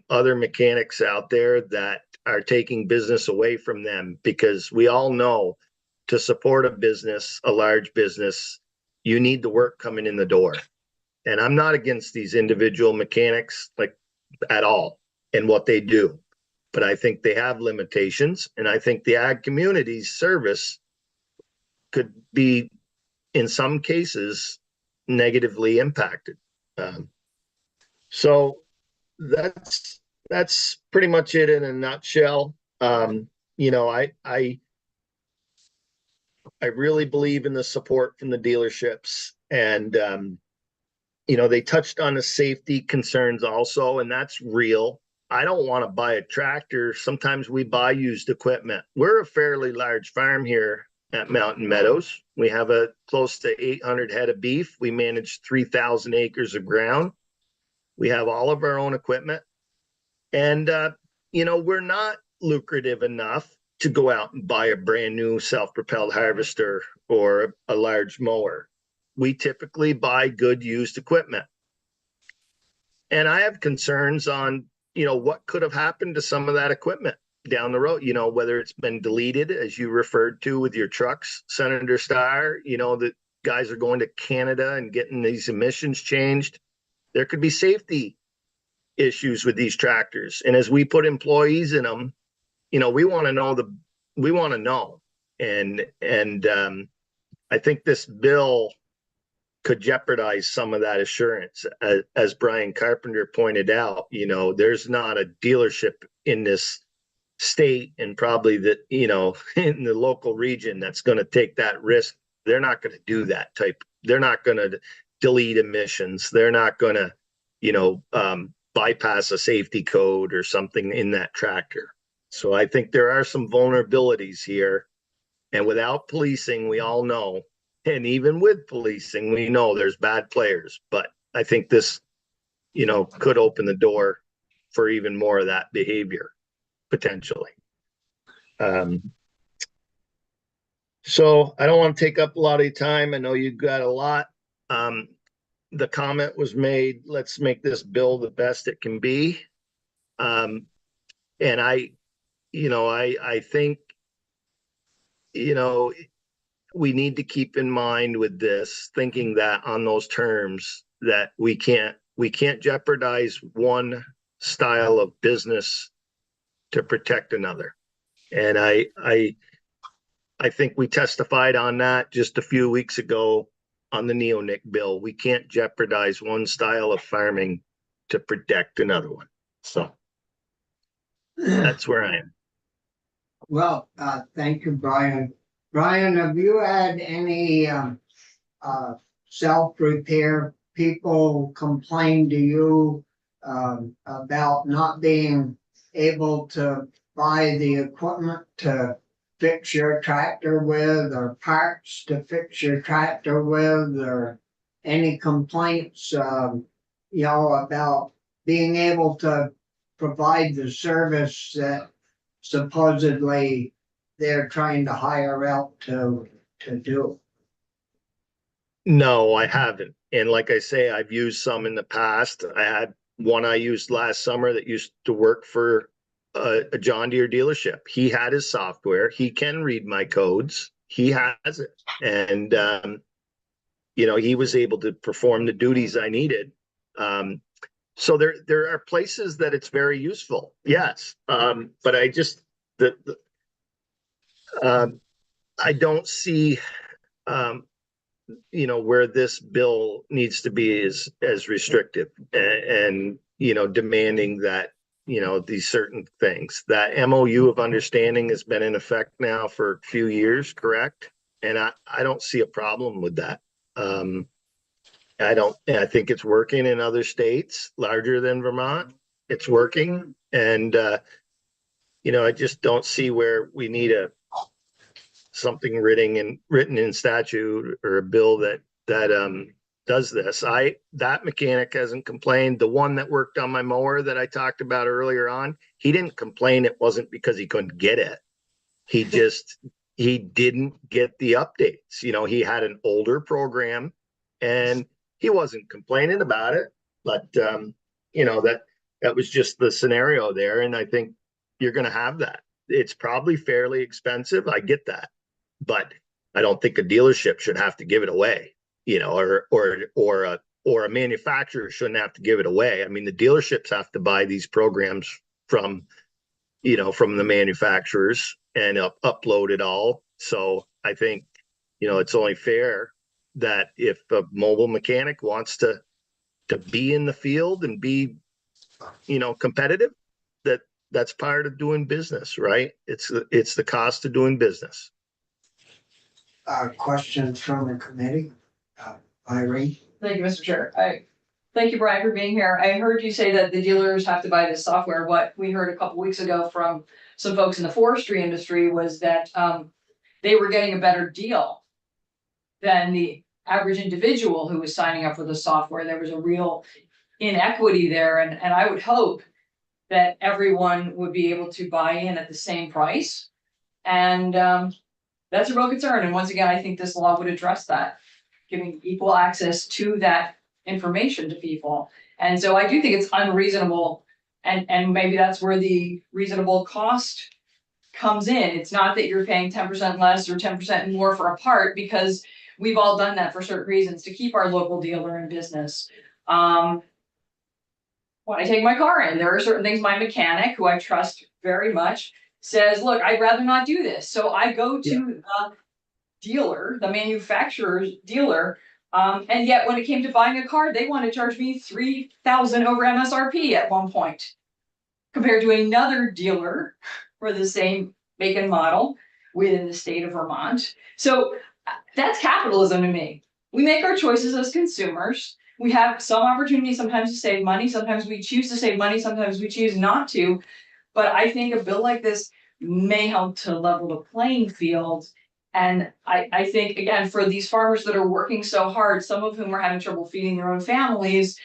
other mechanics out there that are taking business away from them. Because we all know, to support a large business, you need the work coming in the door. And I'm not against these individual mechanics at all and what they do, but I think they have limitations, and I think the ag community's service could be, in some cases, negatively impacted. So that's pretty much it in a nutshell. I really believe in the support from the dealerships, and they touched on the safety concerns also, and that's real. I don't want to buy a tractor. Sometimes we buy used equipment. We're a fairly large farm here at Mountain Meadows. We have close to 800 head of beef. We manage 3,000 acres of ground. We have all of our own equipment. And, we're not lucrative enough to go out and buy a brand new self-propelled harvester or a large mower. We typically buy good used equipment. And I have concerns on, what could have happened to some of that equipment down the road, whether it's been deleted, as you referred to with your trucks, Senator Starr, that guys are going to Canada and getting these emissions changed. There could be safety issues with these tractors. And as we put employees in them, we want to know. And I think this bill could jeopardize some of that assurance. As Brian Carpenter pointed out, there's not a dealership in this state, and probably that, in the local region, that's going to take that risk. They're not going to do that they're not going to delete emissions. They're not going to, bypass a safety code or something in that tractor. So I think there are some vulnerabilities here, and without policing, we all know, and even with policing, we know there's bad players, but I think this, could open the door for even more of that behavior, potentially. So I don't want to take up a lot of your time. I know you've got a lot. The comment was made, let's make this bill the best it can be. And I think, we need to keep in mind with this, thinking that on those terms, that we can't jeopardize one style of business to protect another. And I think we testified on that just a few weeks ago on the neonic bill. We can't jeopardize one style of farming to protect another one. So that's where I am. Well, thank you, Brian. Brian, have you had any self-repair people complain to you about not being able to buy the equipment to fix your tractor with, or parts to fix your tractor with, or any complaints, about being able to provide the service that supposedly they're trying to hire out to do. No, I haven't. And like I say, I've used some in the past. I had one I used last summer that used to work for a John Deere dealership. He had his software. He can read my codes. He has it. And, you know, he was able to perform the duties I needed. So there are places that it's very useful. Yes. But I just, I don't see, you know, where this bill needs to be as restrictive and, you know, demanding that, you know, these certain things. That MOU of understanding has been in effect now for a few years, correct? And I don't see a problem with that. I think it's working in other states larger than Vermont. It's working. And, you know, I just don't see where we need something written in statute or a bill that does this. That mechanic hasn't complained. The one that worked on my mower that I talked about earlier on, he didn't complain. It wasn't because he couldn't get it. He didn't get the updates. You know, he had an older program and he wasn't complaining about it. But you know, that was just the scenario there. And I think you're going to have that. It's probably fairly expensive. I get that. But I don't think a dealership should have to give it away, you know, or a manufacturer shouldn't have to give it away. I mean, the dealerships have to buy these programs from, you know, from the manufacturers and upload it all. So I think, you know, it's only fair that if a mobile mechanic wants to be in the field and be, you know, competitive, that's part of doing business, right? It's the cost of doing business. Questions from the committee? Irene? Thank you, Mr. Chair. Thank you, Brian, for being here. I heard you say that the dealers have to buy this software. What we heard a couple weeks ago from some folks in the forestry industry was that they were getting a better deal than the average individual who was signing up for the software. There was a real inequity there, and I would hope that everyone would be able to buy in at the same price. And that's a real concern. And once again, I think this law would address that, giving equal access to that information to people. And so I do think it's unreasonable. And maybe that's where the reasonable cost comes in. It's not that you're paying 10% less or 10% more for a part, because we've all done that for certain reasons to keep our local dealer in business. When I take my car in, there are certain things my mechanic, who I trust very much, says, look, I'd rather not do this. So I go to the dealer, the manufacturer's dealer. And yet when it came to buying a car, they want to charge me $3,000 over MSRP at one point, compared to another dealer for the same make and model within the state of Vermont. So that's capitalism to me. We make our choices as consumers. We have some opportunity sometimes to save money. Sometimes we choose to save money. Sometimes we choose not to. But I think a bill like this may help to level the playing field. And I think, again, for these farmers that are working so hard, some of whom are having trouble feeding their own families,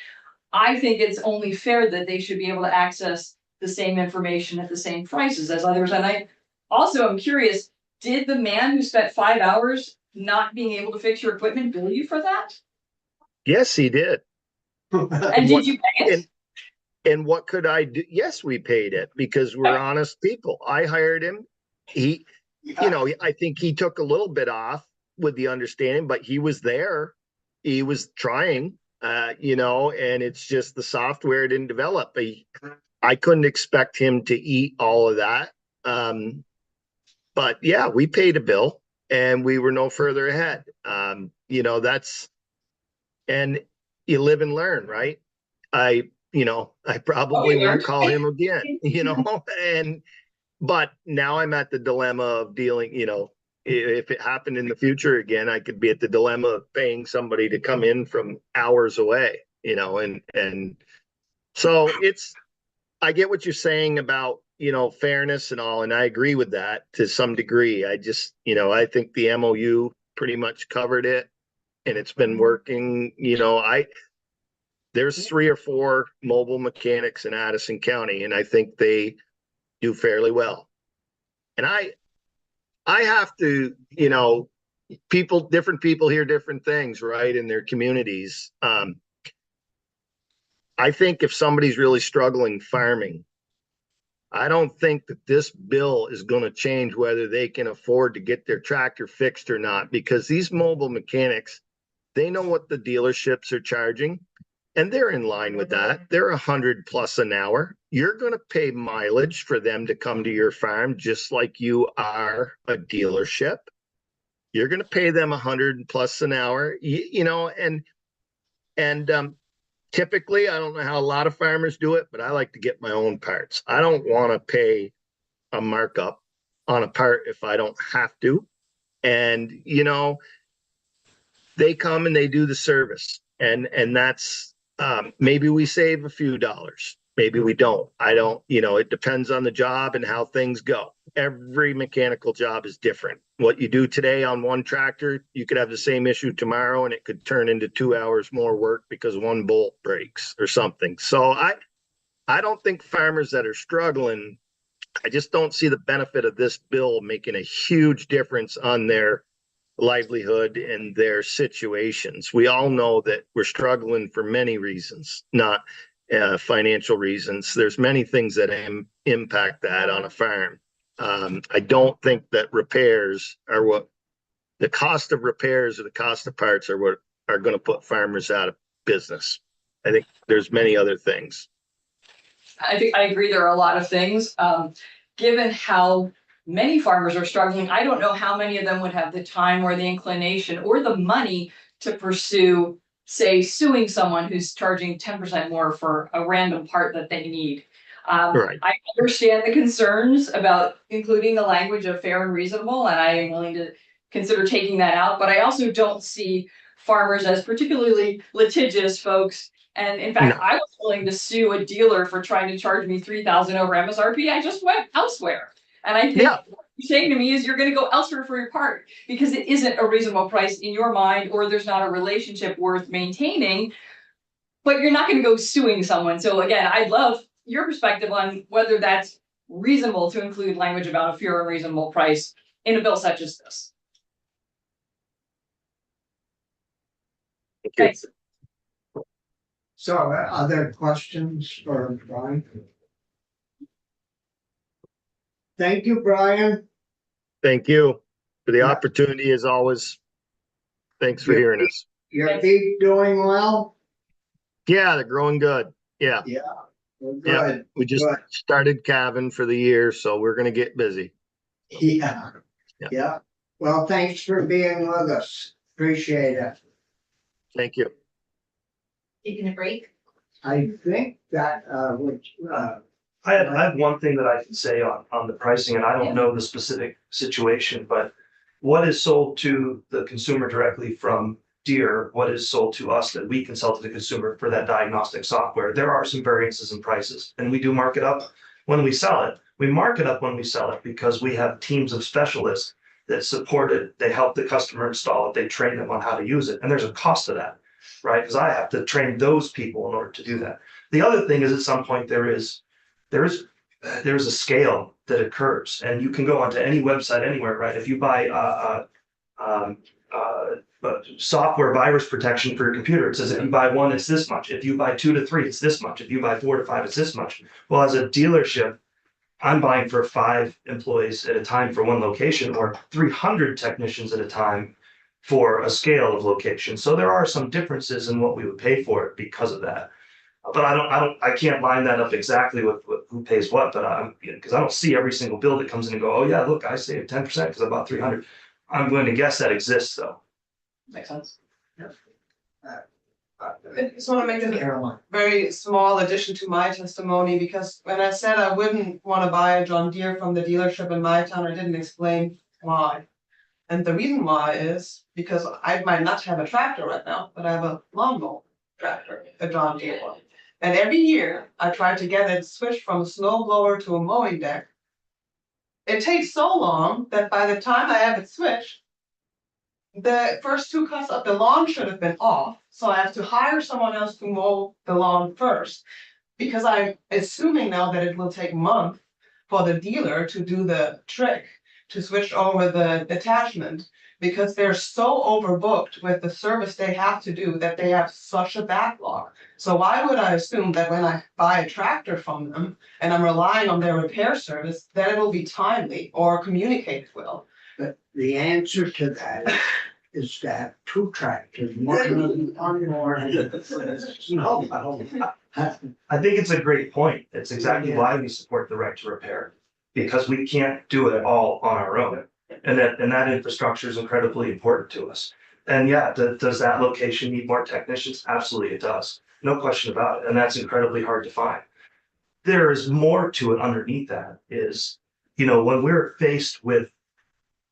I think it's only fair that they should be able to access the same information at the same prices as others. And I also am curious, did the man who spent 5 hours not being able to fix your equipment bill you for that? Yes, he did. And did you pay it? And what could I do? Yes, we paid it because we're honest people. I hired him. He, you know, I think he took a little bit off with the understanding, but he was there. He was trying, you know, and it's just the software didn't develop. I couldn't expect him to eat all of that. But yeah, we paid a bill and we were no further ahead. You know, and you live and learn, right? I probably won't call him again, you know, but now I'm at the dilemma of dealing, you know, if it happened in the future again, I could be at the dilemma of paying somebody to come in from hours away, you know, and so I get what you're saying about, you know, fairness and all, and I agree with that to some degree. I just, you know, I think the MOU pretty much covered it and it's been working, you know, there's 3 or 4 mobile mechanics in Addison County, and I think they do fairly well. And I have to, different people hear different things, right, in their communities. I think if somebody's really struggling farming, I don't think that this bill is going to change whether they can afford to get their tractor fixed or not, because these mobile mechanics, they know what the dealerships are charging, and they're in line with that. They're $100+ an hour. You're going to pay mileage for them to come to your farm, just like you are a dealership. You're going to pay them $100+ an hour, and typically, I don't know how a lot of farmers do it, but I like to get my own parts. I don't want to pay a markup on a part if I don't have to. And, they come and they do the service, and that's, maybe we save a few dollars. Maybe we don't. I don't, it depends on the job and how things go. Every mechanical job is different. What you do today on one tractor, you could have the same issue tomorrow and it could turn into 2 hours more work because one bolt breaks or something. So I don't think farmers that are struggling, I just don't see the benefit of this bill making a huge difference on their livelihood and their situations. We all know that we're struggling for many reasons, not financial reasons. There's many things that impact that on a farm. I don't think that repairs are what the cost of repairs or the cost of parts are what are going to put farmers out of business. I think there's many other things. I think I agree there are a lot of things. Given how many farmers are struggling, I don't know how many of them would have the time or the inclination or the money to pursue, say, suing someone who's charging 10% more for a random part that they need. Right. I understand the concerns about including the language of fair and reasonable, and I am willing to consider taking that out, but I also don't see farmers as particularly litigious folks. And in fact, I was willing to sue a dealer for trying to charge me $3,000 over MSRP. I just went elsewhere. And I think what you're saying to me is you're going to go elsewhere for your part because it isn't a reasonable price in your mind, or there's not a relationship worth maintaining, but you're not going to go suing someone. So again, I'd love your perspective on whether that's reasonable to include language about a fair and reasonable price in a bill such as this. Thanks. So other questions for Brian? Thank you, Brian. Thank you for the opportunity as always. Thanks for hearing us. Your beef doing well? Yeah, they're growing good. Yeah. Yeah. Well, Yeah. good. We just Good. started calving for the year, so we're gonna get busy. Yeah. Yeah. Yeah. Well, thanks for being with us. Appreciate it. Thank you. Taking a break? I think that, I have one thing that I can say on the pricing, and I don't know the specific situation, but what is sold to the consumer directly from Deere, what is sold to us that we can sell to the consumer for that diagnostic software, there are some variances in prices, and we do mark it up when we sell it. We mark it up when we sell it because we have teams of specialists that support it. They help the customer install it. They train them on how to use it, and there's a cost to that, right? Because I have to train those people in order to do that. The other thing is at some point there is a scale that occurs, and you can go onto any website anywhere, right? If you buy software virus protection for your computer, it says if you buy one, it's this much. If you buy 2 to 3, it's this much. If you buy 4 to 5, it's this much. Well, as a dealership, I'm buying for 5 employees at a time for one location, or 300 technicians at a time for a scale of location. So there are some differences in what we would pay for it because of that. But I can't line that up exactly with who pays what, but because I don't see every single bill that comes in and go, oh yeah, look, I saved 10% because I bought 300. I'm going to guess that exists though. Makes sense. I just want to make a Caroline. very small addition to my testimony, because when I said I wouldn't want to buy a John Deere from the dealership in my town, I didn't explain why. And the reason why is because I might not have a tractor right now, but I have a lawnmower tractor, a John Deere one. And every year I try to get it switched from a snow blower to a mowing deck. It takes so long that by the time I have it switched, the first 2 cuts of the lawn should have been off. So I have to hire someone else to mow the lawn first, because I'm assuming now that it will take a month for the dealer to do the trick. to switch over the attachment because they're so overbooked with the service they have to do that they have such a backlog. So why would I assume that when I buy a tractor from them and I'm relying on their repair service, that it will be timely or communicated well? But the answer to that is to have two tractors, one more. No. I think it's a great point. It's exactly why we support the right to repair. Because we can't do it all on our own. And that infrastructure is incredibly important to us. And yeah, does that location need more technicians? Absolutely it does. No question about it. And that's incredibly hard to find. There is more to it underneath that is, when we're faced with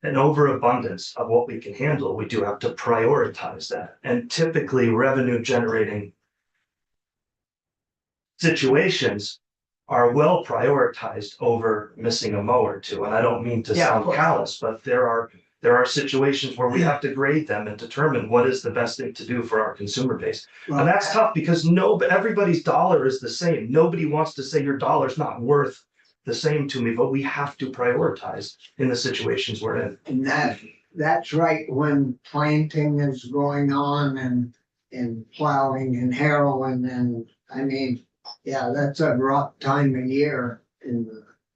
an overabundance of what we can handle, we do have to prioritize that. And typically revenue generating situations are well prioritized over missing a mow or two. And I don't mean to sound callous, but there are situations where we have to grade them and determine what is the best thing to do for our consumer base. And that's tough because everybody's dollar is the same. Nobody wants to say your dollar's not worth the same to me, but we have to prioritize in the situations we're in. And that's right when planting is going on and plowing and harrowing and, yeah, that's a rough time of year in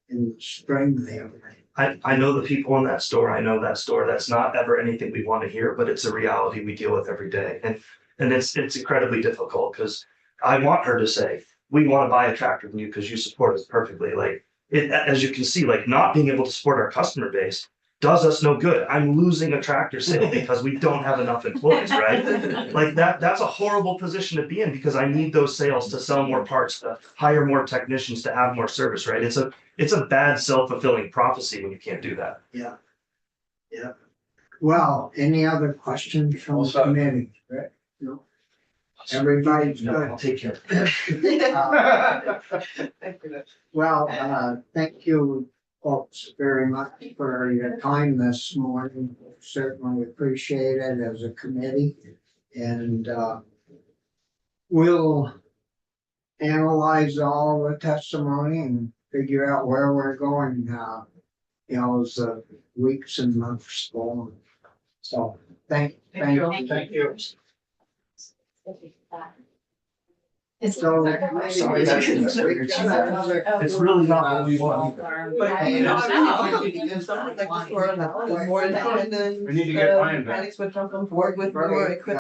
the spring there. I know the people in that store. I know that store. That's not ever anything we want to hear, but it's a reality we deal with every day. And it's incredibly difficult because I want her to say, we want to buy a tractor from you because you support us perfectly. As you can see, not being able to support our customer base does us no good. I'm losing a tractor sale because we don't have enough employees, right? That's a horrible position to be in because I need those sales to sell more parts, to hire more technicians, to have more service, right? It's a bad self-fulfilling prophecy when you can't do that. Yeah. Yeah. Well, any other questions from the committee? No. Everybody's good. I'll take care. Well, thank you folks very much for your time this morning. Certainly appreciate it as a committee. And we'll analyze all the testimony and figure out where we're going as the weeks and months go on. So thank you. It's So, sorry. It's really not what we want. But I think something like this, or more independent. We need to get Ryan back. Mechanics would jump on board with more equipment.